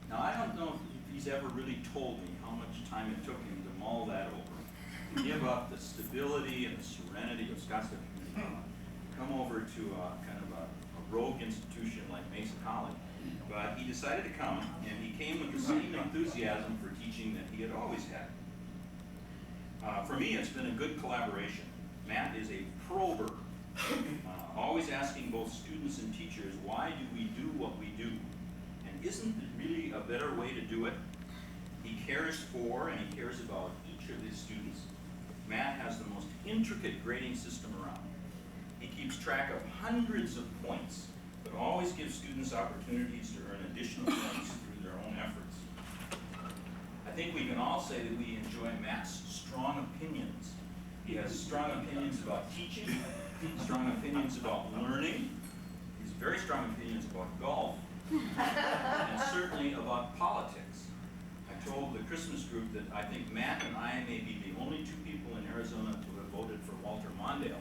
Now, I don't know if he's ever really told me how much time it took him to mull that over, to give up the stability and the serenity of Scottsdale Community College, come over to kind of a rogue institution like Mesa College. But he decided to come, and he came with the same enthusiasm for teaching that he had always had. For me, it's been a good collaboration. Matt is a prober, always asking both students and teachers, why do we do what we do? And isn't it really a better way to do it? He cares for and he cares about each of his students. Matt has the most intricate grading system around. He keeps track of hundreds of points, but always gives students opportunities to earn additional points through their own efforts. I think we can all say that we enjoy Matt's strong opinions. He has strong opinions about teaching, strong opinions about learning, he has very strong opinions about golf, and certainly about politics. I told the Christmas group that I think Matt and I may be the only two people in Arizona to have voted for Walter Mondale.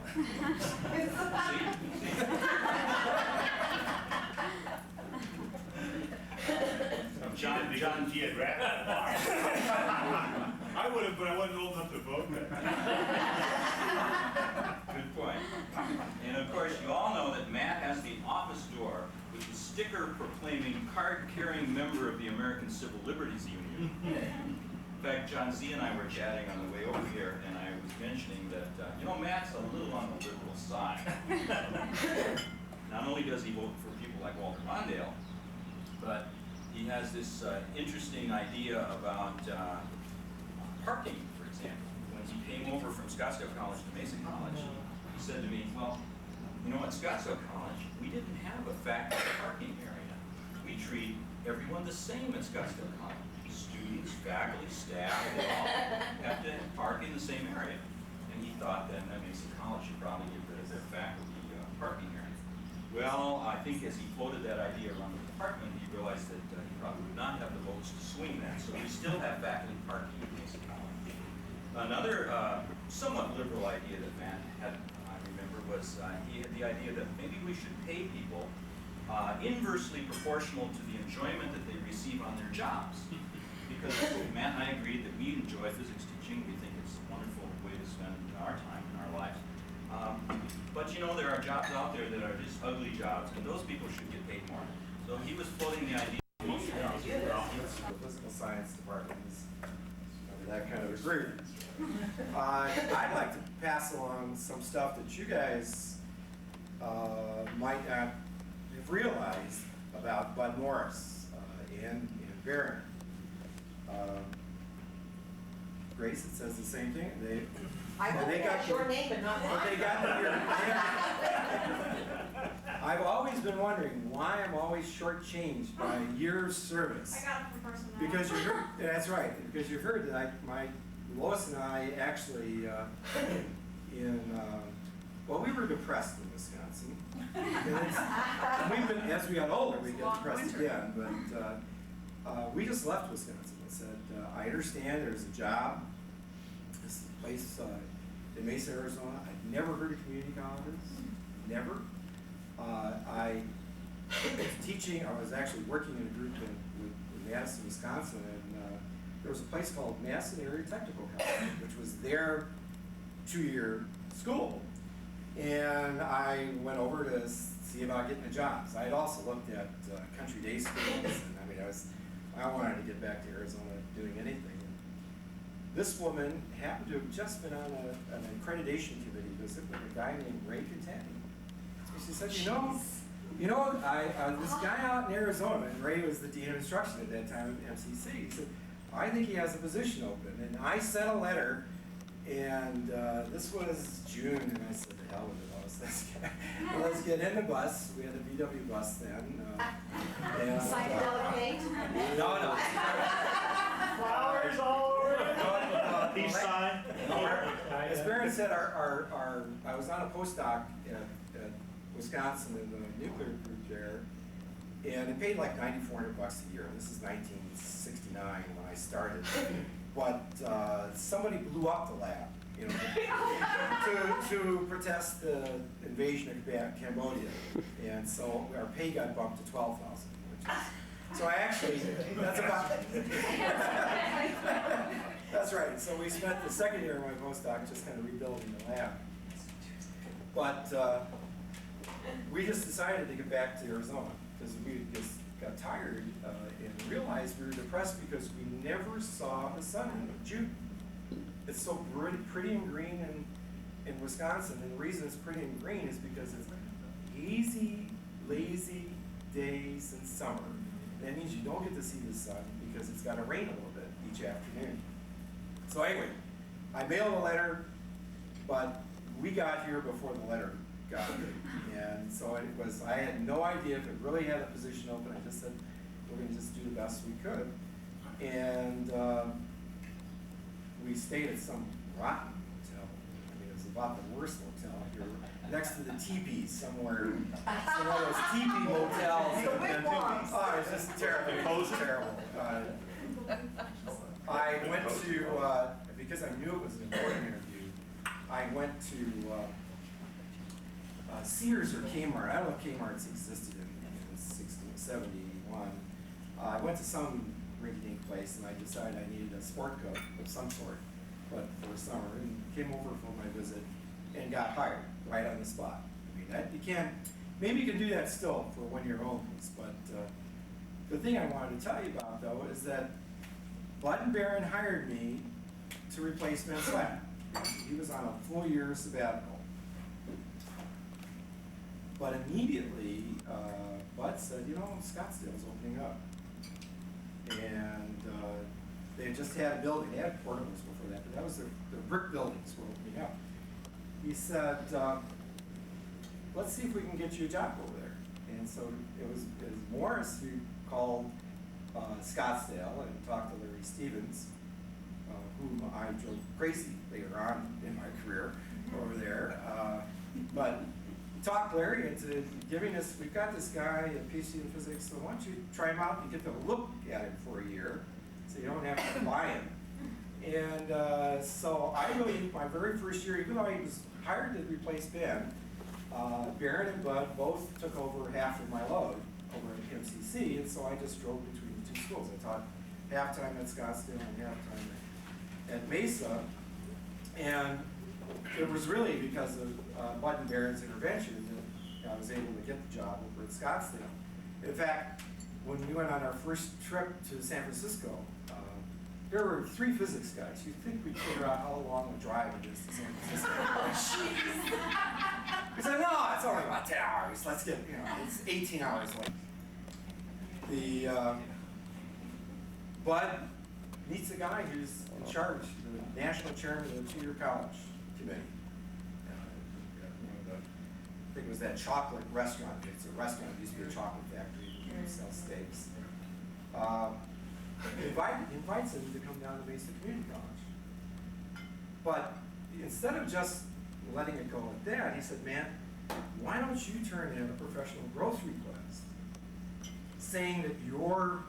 John G. had I would have, but I wasn't old enough to vote then. Good point. And of course, you all know that Matt has the office door with the sticker proclaiming card-carrying member of the American Civil Liberties Union. In fact, John Z. and I were chatting on the way over here, and I was mentioning that, Matt's a little on the liberal side. Not only does he vote for people like Walter Mondale, but he has this interesting idea about parking, for example. when he came over from Scottsdale College to Mason College, he said to me, well, you know, at Scottsdale College, we didn't have a faculty parking area. We treat everyone the same at Scottsdale College. Students, faculty, staff, they all have to park in the same area. And he thought that Mason College should probably get rid of their faculty parking area. Well, I think as he floated that idea around the department, he realized that he probably would not have the votes to swing that. So we still have faculty parking at Mason College. Another somewhat liberal idea that Matt had, I remember, was he had the idea that maybe we should pay people inversely proportional to the enjoyment that they receive on their jobs. Because Matt and I agreed that we enjoy physics teaching. We think it's a wonderful way to spend our time in our lives. But you know, there are jobs out there that are just ugly jobs, and those people should get paid more. So he was floating the idea. The physical science department is that kind of agreement. I'd like to pass along some stuff that you guys might not have realized about Bud Morris and Barron. Grace, it says the same thing. I hope they that's your name, but not mine. They got your I've always been wondering why I'm always shortchanged by years service. I got it from personal. Because you heard, that's right, because you heard that Lois and I actually, well, we were depressed in Wisconsin. We've been, as we got older, we got depressed again, but we just left Wisconsin and said, I understand there's a job, this place in Mesa, Arizona. I'd never heard of community colleges, never. I was teaching, I was actually working in a group in Madison, Wisconsin, and there was a place called Madison Area Technical College, which was their 2-year school. And I went over to see about getting the jobs. I had also looked at country day schools, and I mean, I wanted to get back to Arizona doing anything. And this woman happened to have just been on an accreditation committee visit with a guy named Ray Catani. And she said, you know, this guy out in Arizona, and Ray was the dean of instruction at that time at MCC. He said, I think he has a position open. And I sent a letter, and this was June, and I said, the hell with it, let's get in the bus. We had a VW bus then. Psychedelic paint? No. Flowers all over it. Peace sign. As Barron said, I was on a postdoc at Wisconsin in the nuclear group there, and it paid like $9,400 a year. This is 1969 when I started. But somebody blew up the lab, you know, to protest the invasion of Cambodia, and so our pay got bumped to $12,000, which is, so I actually, that's about, that's right. So we spent the second year of my postdoc just kind of rebuilding the lab, but we just decided to get back to Arizona because we just got tired and realized we were depressed because we never saw the sun in June. It's so pretty and green in Wisconsin, and the reason it's pretty and green is because it's easy, lazy days in summer. That means you don't get to see the sun because it's got to rain a little bit each afternoon. So anyway, I mailed a letter, but we got here before the letter got here. And so it was, I had no idea if it really had a position open. I just said, we're going to just do the best we could. And we stayed at some rotten hotel. I mean, it was about the worst hotel here, next to the teepees somewhere. Some of those teepee motels. Oh, it was just terrible. It was terrible. I went to, because I knew it was an important interview, I went to Sears or Kmart. I don't know if Kmart's existed in 71. I went to some rinky-dink place and I decided I needed a sport coat of some sort, but for summer, and came over for my visit and got hired right on the spot. I mean, that you can't, maybe you can do that still for one-year oldies, but the thing I wanted to tell you about though is that Bud and Barron hired me to replace Ben Slack. He was on a full year sabbatical. But immediately, Bud said, you know, Scottsdale's opening up. And They had just had a building, they had portables before that, but that was their brick buildings were opening up. He said, let's see if we can get you a job over there. And so it was Morris who called Scottsdale and talked to Larry Stevens, whom I drove crazy later on in my career over there. But talked Larry into giving us, we've got this guy, a PhD in physics, so why don't you try him out and get to look at him for a year so you don't have to buy him. And so I really, my very first year, even though he was hired to replace Ben, Barron and Bud both took over half of my load over at MCC, and so I just drove between the two schools. I taught half-time at Scottsdale and half-time at Mesa, and it was really because of Bud and Barron's intervention that I was able to get the job over at Scottsdale. In fact, when we went on our first trip to San Francisco, there were 3 physics guys. You'd think we'd figure out how long a drive it is to San Francisco. We said, no, it's only about 10 hours. Let's get, it's 18 hours late. The Bud meets a guy who's in charge, the national chairman of the 2-year college committee. I think it was that chocolate restaurant. It's a restaurant. It used to be a chocolate factory. They sell steaks. Invites him to come down to Mesa Community College. But instead of just letting it go at that, he said, man, why don't you turn in a professional growth request saying that you're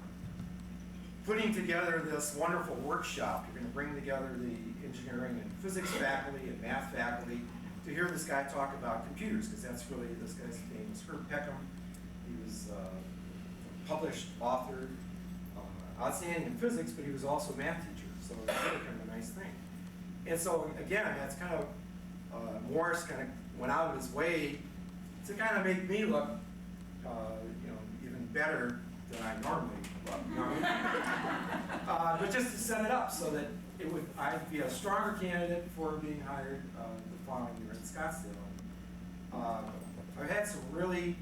putting together this wonderful workshop. You're going to bring together the engineering and physics faculty and math faculty to hear this guy talk about computers, because that's really, this guy's name was Herb Peckham. He was a published author, outstanding in physics, but he was also a math teacher, so it was really kind of a nice thing. And so again, that's kind of, Morris kind of went out of his way to kind of make me look, even better than I normally look. But just to set it up so that I'd be a stronger candidate for being hired the following year at Scottsdale. I've had some really,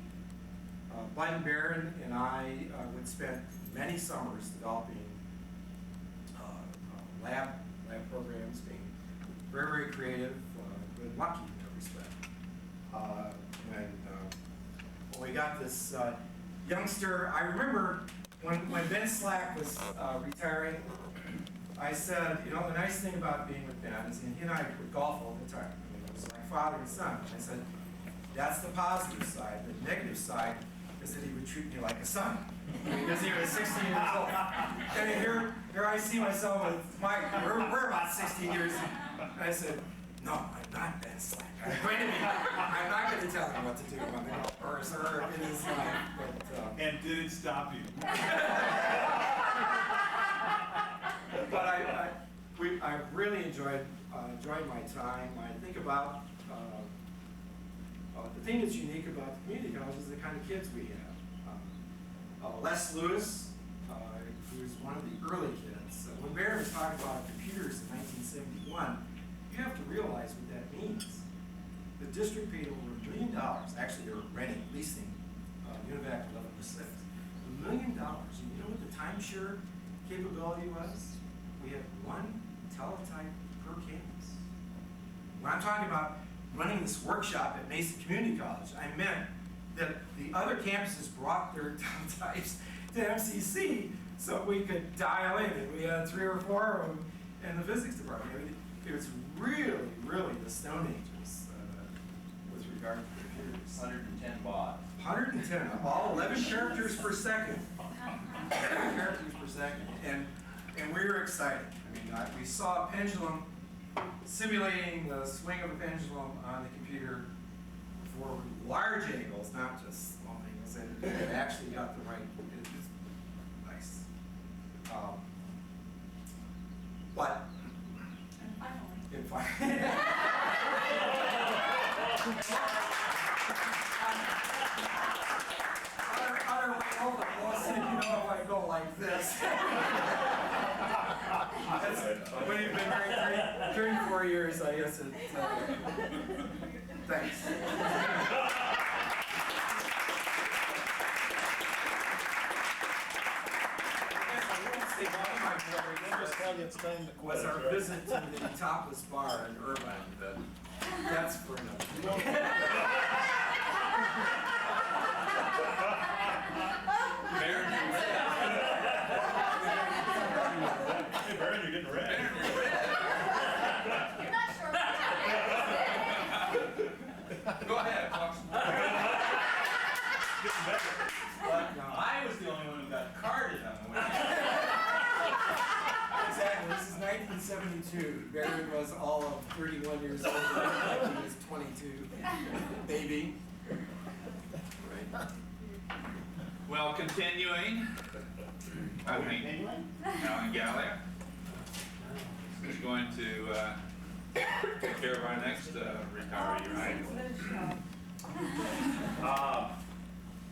Bud Barron and I would spend many summers developing lab programs, being very, very creative, good, lucky in that respect. When we got this youngster, I remember when Ben Slack was retiring, I said, the nice thing about being with Ben is he and I would golf all the time. It was like father and son. I said, that's the positive side. The negative side is that he would treat me like a son. Because he was 16 years old. And here I see myself with Mike, we're about 16 years. And I said, no, I'm not Ben Slack. I'm not going to tell him what to do on the golf course or in his life. And did it stop you? But I really enjoyed my time. I think about the thing that's unique about the community college is the kind of kids we have. Les Lewis, who was one of the early kids. When Barron was talking about computers in 1971, you have to realize what that means. The district paid over $1 million. Actually, they were renting, leasing UNIVAC 11%. $1 million. And you know what the timeshare capability was? We had 1 teletype per campus. When I'm talking about running this workshop at Mesa Community College, I meant that the other campuses brought their teletypes to MCC so we could dial in, and we had 3 or 4 of them in the physics department. I mean, it was really, really the Stone Ages with regard to computers. 110 baud. 110, all 11 characters per second. 11 characters per second, and we were excited. I mean, we saw a pendulum simulating the swing of a pendulum on the computer for large angles, not just small angles, and it actually got the right, it was nice. But, and finally, if I go like this. When you've been married 34 years, I guess it's, thanks. I won't say one of my just tell you it's time to quit. was our visit to the Topless Bar in Irvine, but that's for another day. Baron, you're red. Hey, Baron, you're getting red. Baron, you're red. You're not sure. Go ahead, Fox. Getting better. No, I was the only one who got carded on the way. Exactly, this is 1972. Barry was all of 31 years old, and he was 22. Baby. Right. Well, continuing, I think Alan Gallagher is going to take care of our next retiree, right?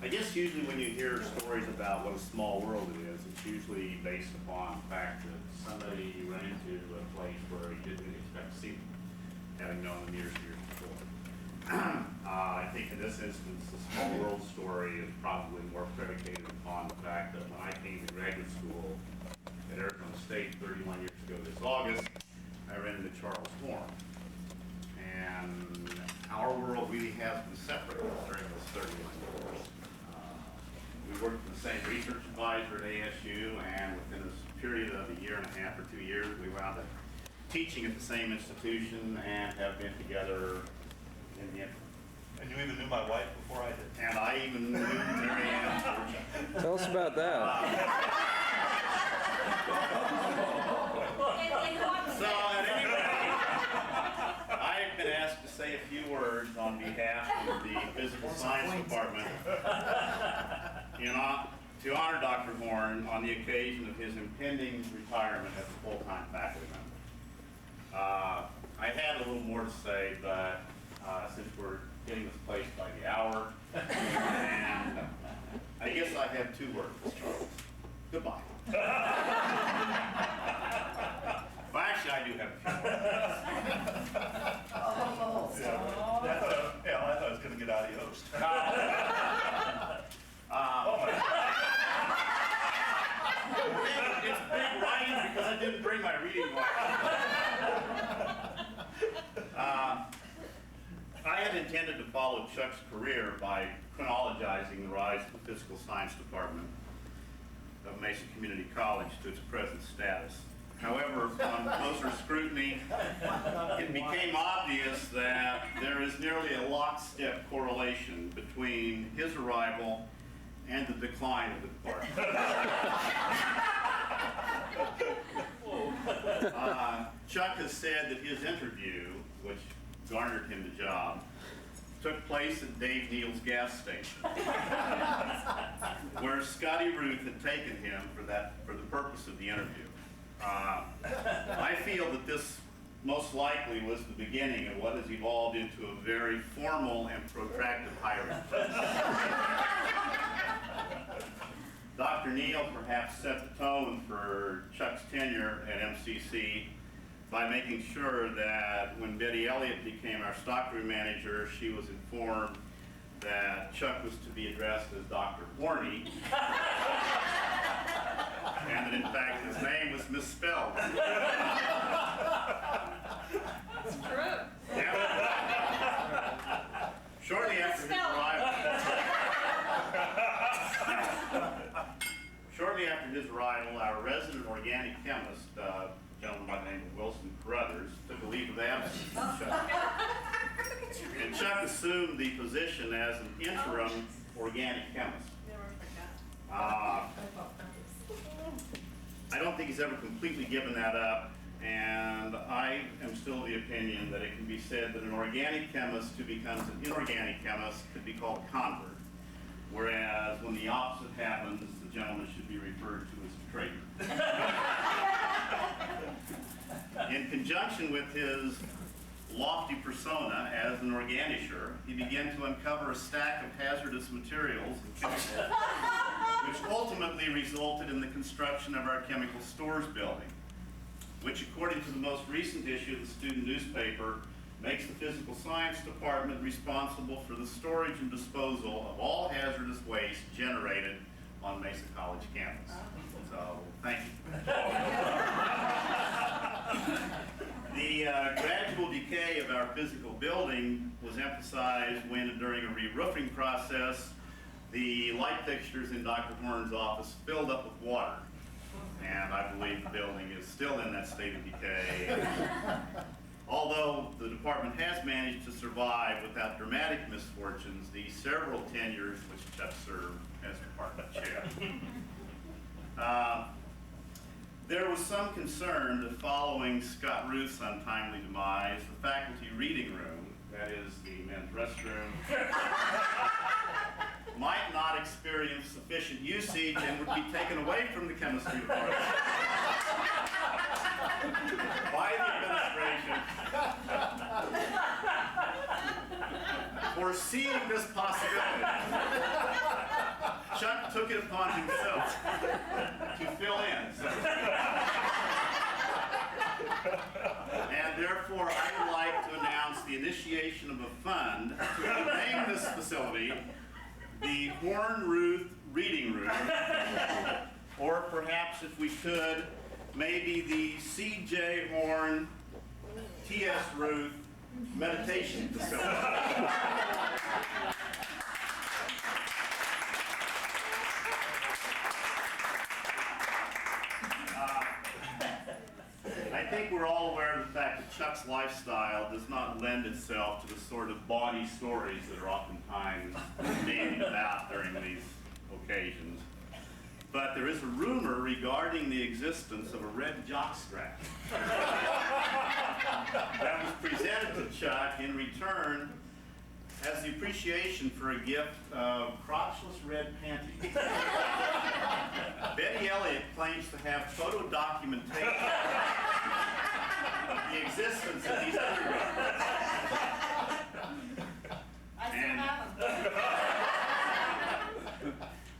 I guess usually when you hear stories about what a small world it is, it's usually based upon the fact that somebody you run into a place where you didn't expect to see them, having known them years and years before. I think in this instance, the small world story is probably more predicated upon the fact that when I came to graduate school at Arizona State 31 years ago this August, I ran into Charles Horn. And our world really has been separated during those 31 years. We worked with the same research advisor at ASU, and within a period of a year and a half or 2 years, we wound up teaching at the same institution and have been together in the interim. And you even knew my wife before I did. And I even knew Mary Ann. Tell us about that. So at any rate, I've been asked to say a few words on behalf of the Physical Science Department to honor Dr. Horn on the occasion of his impending retirement as a full-time faculty member. I had a little more to say, but since we're getting this place by the hour, and I guess I have 2 words, Charles. Goodbye. Well, actually, I do have a few words. Yeah, I thought I was going to get adios. It's big writing because I didn't bring my reading glasses. I had intended to follow Chuck's career by chronologizing the rise of the Physical Science Department of Mesa Community College to its present status. However, upon closer scrutiny, it became obvious that there is nearly a lockstep correlation between his arrival and the decline of the department. Chuck has said that his interview, which garnered him the job, took place at Dave Neal's gas station, where Scotty Ruth had taken him for the purpose of the interview. I feel that this most likely was the beginning of what has evolved into a very formal and protracted hiring process. Dr. Neal perhaps set the tone for Chuck's tenure at MCC by making sure that when Betty Elliott became our stockroom manager, she was informed that Chuck was to be addressed as Dr. Horny, and that in fact his name was misspelled. It's true. Yeah. Shortly after his arrival, our resident organic chemist, a gentleman by the name of Wilson Carruthers, took a leave of absence from Chuck. And Chuck assumed the position as an interim organic chemist. I don't think he's ever completely given that up, and I am still of the opinion that it can be said that an organic chemist who becomes an inorganic chemist could be called a convert, whereas when the opposite happens, the gentleman should be referred to as a traitor. In conjunction with his lofty persona as an organisher, he began to uncover a stack of hazardous materials and chemicals, which ultimately resulted in the construction of our chemical stores building, which, according to the most recent issue of the student newspaper, makes the Physical Science Department responsible for the storage and disposal of all hazardous waste generated on Mesa College campus. So, thank you. The gradual decay of our physical building was emphasized when, during a re-roofing process, the light fixtures in Dr. Horn's office filled up with water. And I believe the building is still in that state of decay. Although the department has managed to survive without dramatic misfortunes the several tenures which Chuck served as department chair. There was some concern that following Scott Ruth's untimely demise, the faculty reading room, that is the men's restroom, might not experience sufficient usage and would be taken away from the chemistry department by the administration. Foreseeing this possibility, Chuck took it upon himself to fill in. And therefore, I would like to announce the initiation of a fund to rename this facility the Horn Ruth Reading Room, or perhaps if we could, maybe the C.J. Horn T.S. Ruth Meditation Facility. I think we're all aware of the fact that Chuck's lifestyle does not lend itself to the sort of bawdy stories that are oftentimes bandied about during these occasions. But there is a rumor regarding the existence of a red jockstrap that was presented to Chuck in return as the appreciation for a gift of crotchless red panties. Betty Elliott claims to have photo documentation of the existence of these undergarments. I still have them.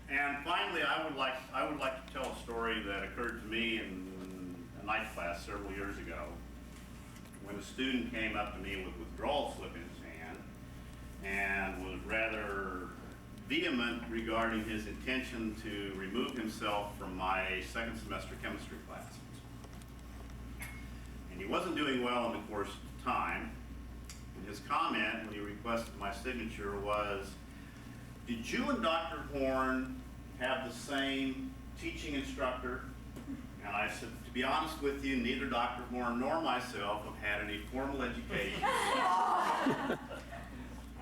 And finally, I would like to tell a story that occurred to me in a night class several years ago, when a student came up to me with a withdrawal slip in his hand and was rather vehement regarding his intention to remove himself from my second semester chemistry classes. And he wasn't doing well in the course of time. And his comment when he requested my signature was, "Did you and Dr. Horn have the same teaching instructor?" And I said, "To be honest with you, neither Dr. Horn nor myself have had any formal education." I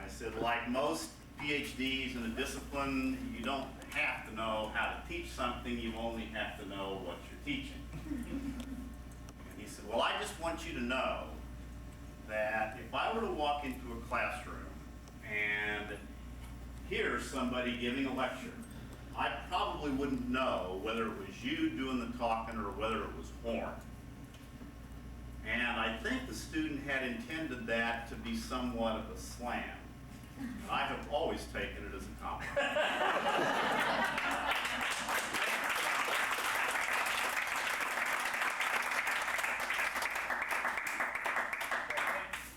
said, "Like most PhDs in a discipline, you don't have to know how to teach something, you only have to know what you're teaching." And he said, "Well, I just want you to know that if I were to walk into a classroom and hear somebody giving a lecture, I probably wouldn't know whether it was you doing the talking or whether it was Horn." And I think the student had intended that to be somewhat of a slam. I have always taken it as a compliment.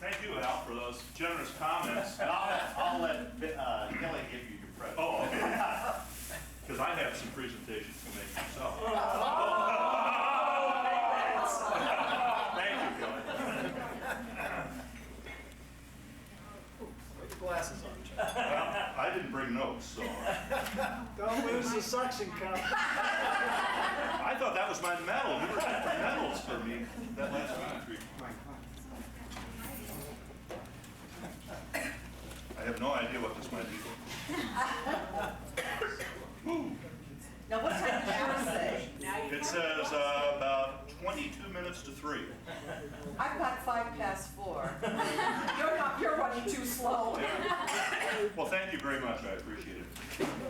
Thank you, Al, for those generous comments. I'll let Kelly give you your credit. Oh, okay. Because I have some presentations to make myself. Thank you, Kelly. Put your glasses on, Chuck. Well, I didn't bring notes, so. Don't lose the suction cup. I thought that was my medal. You were getting medals for me that last week. I have no idea what this might be. Now, what time does yours say? It says about 22 minutes to 3. I've got 4:05. You're running too slow. Well, thank you very much. I appreciate it.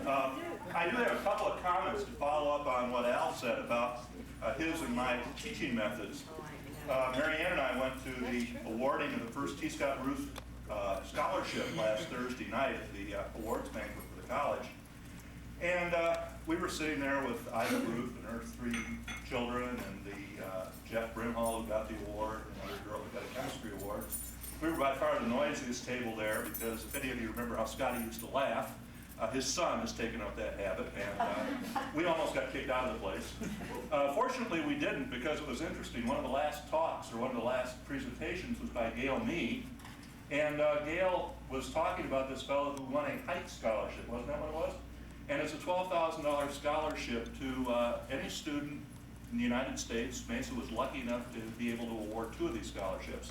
I do have a couple of comments to follow up on what Al said about his and my teaching methods. Mary Ann and I went to the awarding of the first T. Scott Ruth scholarship last Thursday night at the awards banquet for the college. And we were sitting there with Ida Ruth and her 3 children, and the Jeff Brimhall who got the award, and another girl who got a chemistry award. We were by far the noisiest table there because if any of you remember how Scotty used to laugh, His son has taken up that habit, and we almost got kicked out of the place. Fortunately, we didn't, because it was interesting. One of the last talks, or one of the last presentations, was by Gail Mee, and Gail was talking about this fellow who won a hike scholarship. Wasn't that what it was? And it's a $12,000 scholarship to any student in the United States. Mesa was lucky enough to be able to award 2 of these scholarships.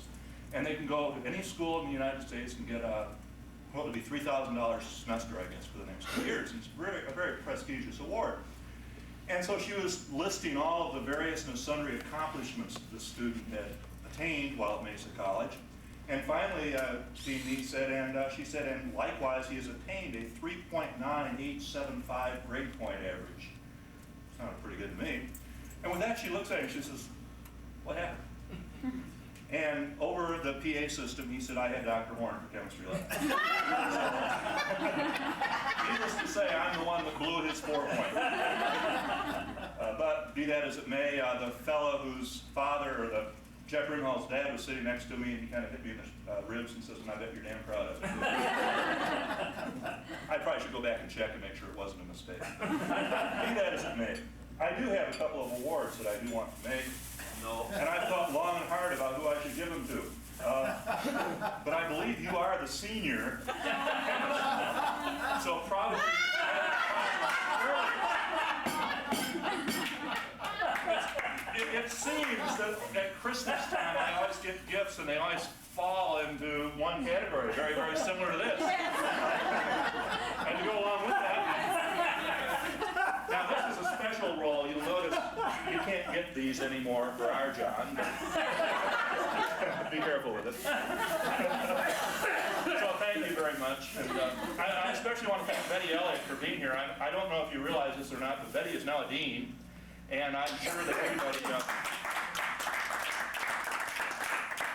And they can go to any school in the United States and get what would be $3,000 a semester, I guess, for the next 2 years. It's a very prestigious award. And so she was listing all of the various and sundry accomplishments the student had attained while at Mesa College. And finally, Dean Mee said, she said, and likewise he has attained a 3.9875 grade point average. Sounded pretty good to me. And with that, she looks at him and she says, what happened? And over the PA system, he said, I had Dr. Horn for chemistry lab. Needless to say, I'm the one that blew his 4-point. But be that as it may, the fellow whose father, or Jeff Ringhall's dad, was sitting next to me, and he kind of hit me in the ribs and says, and I bet you're damn proud of it. I probably should go back and check and make sure it wasn't a mistake. Be that as it may, I do have a couple of awards that I do want to make. No. And I've thought long and hard about who I should give them to. But I believe you are the senior. So probably... It seems that at Christmas time I always get gifts and they always fall into one category, very, very similar to this. And to go along with that, now this is a special role. You'll notice you can't get these anymore for our John. Be careful with it. So thank you very much. And I especially want to thank Betty Elliott for being here. I don't know if you realize this or not, but Betty is now a dean. And I'm sure that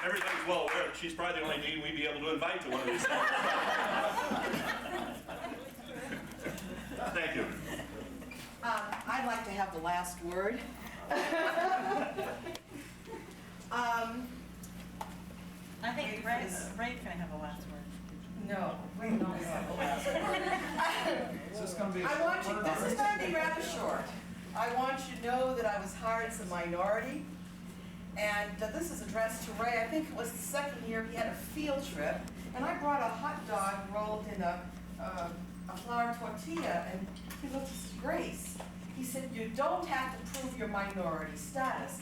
everybody's well aware that she's probably the only dean we'd be able to invite to one of these things. Thank you. I'd like to have the last word. I think Ray's gonna have the last word. No, Ray don't have the last word. Is this gonna be? This is going to be rather short. I want you to know that I was hired as a minority, and this is addressed to Ray. I think it was the second year he had a field trip, and I brought a hot dog rolled in a flour tortilla, and he looked at his Grace. He said, you don't have to prove your minority status.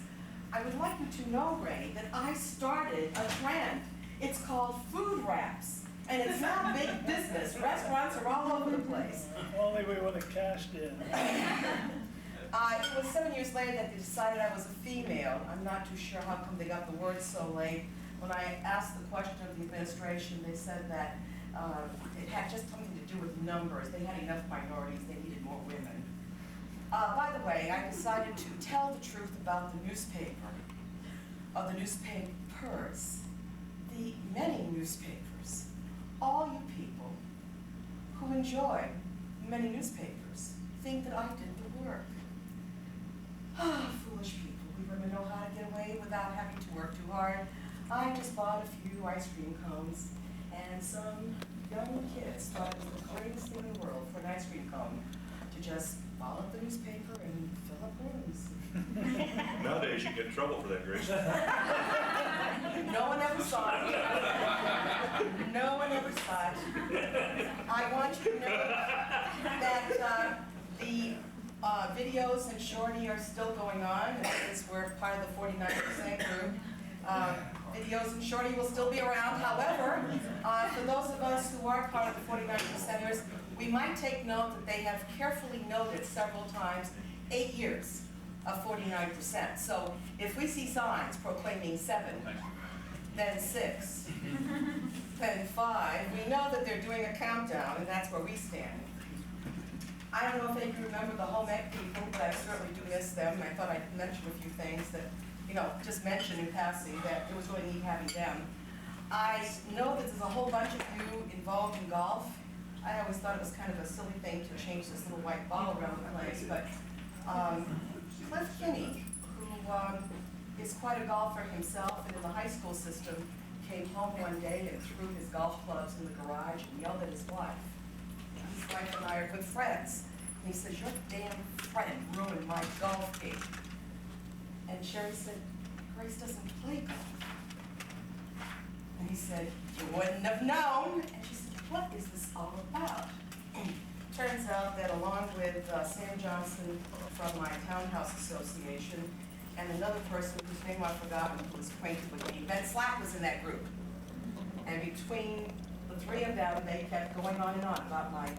I would like you to know, Ray, that I started a trend. It's called food wraps. And it's now big business. Restaurants are all over the place. If only we would have cashed in. It was 7 years later that they decided I was a female. I'm not too sure how come they got the word so late. When I asked the question of the administration, they said that it had just something to do with numbers. They had enough minorities, they needed more women. By the way, I decided to tell the truth about the newspaper, the newspapers, the many newspapers. All you people who enjoy many newspapers think that I did the work. Ah, foolish people. We women know how to get away without having to work too hard. I just bought a few ice cream cones, and some young kids thought it was the greatest thing in the world for an ice cream cone to just follow up the newspaper and fill up rooms. Nowadays you get in trouble for that, Grace. No one ever saw it. No one ever saw it. I want you to know that the videos and Shorty are still going on, since we're part of the 49% group. Videos and Shorty will still be around. However, for those of us who are part of the 49%ers, we might take note that they have carefully noted several times 8 years of 49%. So if we see signs proclaiming 7, then 6, then 5, we know that they're doing a countdown, and that's where we stand. I don't know if any of you remember the home ec people, but I certainly do miss them, and I thought I'd mention a few things that, just mention in passing that it was really neat having them. I know that there's a whole bunch of you involved in golf. I always thought it was kind of a silly thing to change this little white ball around the place, but Cliff Kinney, who is quite a golfer himself and in the high school system, came home one day and threw his golf clubs in the garage and yelled at his wife. his wife and I are good friends. And he says, your damn friend ruined my golf game. And Sherry said, Grace doesn't play golf. And he said, you wouldn't have known. And she said, what is this all about? Turns out that along with Sam Johnson from my Townhouse Association and another person whose name I've forgotten who was acquainted with me, Ben Slack was in that group. And between the three of them, they kept going on and on about my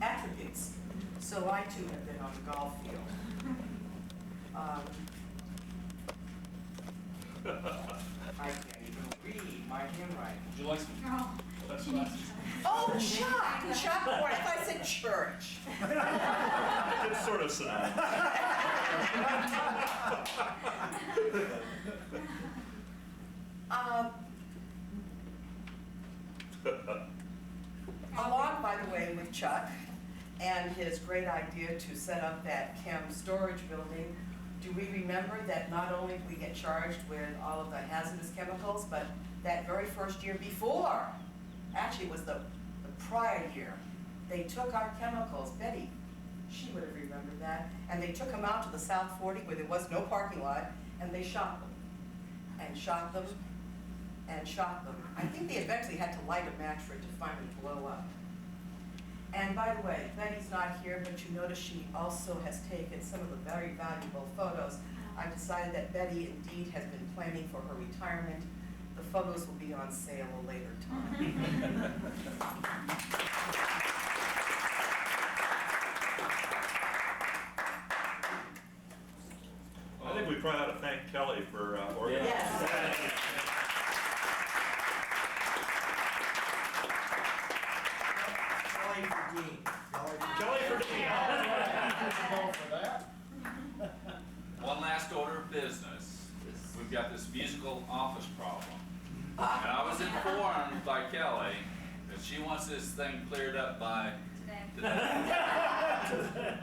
attributes. So I too have been on the golf field. I can't even read my handwriting. Would you like some? Oh, Chuck! Chuck, or I thought I said church. It's sort of synonymous. Along, by the way, with Chuck and his great idea to set up that chem storage building, do we remember that not only did we get charged with all of the hazardous chemicals, but that very first year before, actually it was the prior year, they took our chemicals, Betty, she would have remembered that, and they took them out to the South 40 where there was no parking lot, and they shot them, and shot them, and shot them. I think they eventually had to light a match for it to finally blow up. And by the way, Betty's not here, but you notice she also has taken some of the very valuable photos. I've decided that Betty indeed has been planning for her retirement. The photos will be on sale a later time. I think we probably ought to thank Kelly for organizing. Yes. Kelly for Dean. Kelly for Dean. One last order of business. We've got this musical office problem. And I was informed by Kelly that she wants this thing cleared up by today.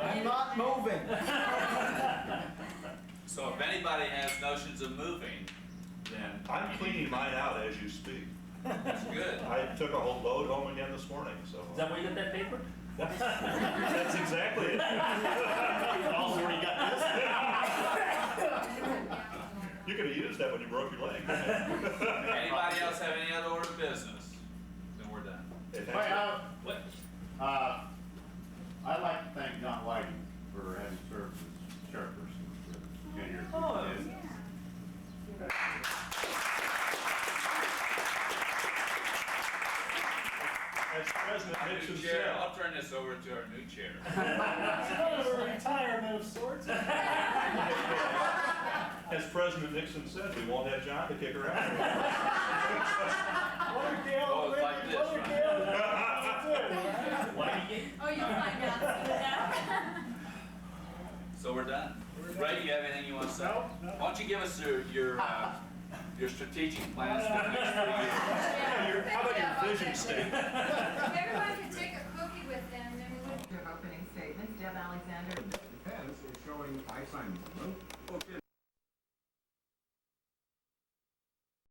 I'm not moving. So if anybody has notions of moving, then I'm cleaning mine out as you speak. that's good. I took a whole load home again this morning, so. Is that why you got that paper? That's exactly it. Also, where you got this. You could have used that when you broke your leg. Anybody else have any other order of business? Then we're done. Hey, thanks. What? I'd like to thank John Whiting for having served as chairperson for 10 years. Oh, As President Our new Nixon chair. said, I'll turn this over to our new chair. It's kind of a retirement of sorts. as President Nixon said, we won't have John to kick her out. What a deal, Oh, it's like this, what a right? deal. Oh, you'll find out soon. So we're done. Ray, you have anything you want to say? No. Why don't you give us your strategic plans for the next 3 years? How about your vision statement? If everyone could take a cookie with them, then we would. Opening statements, Deb Alexander. Depends, it's showing I signed the vote. Okay,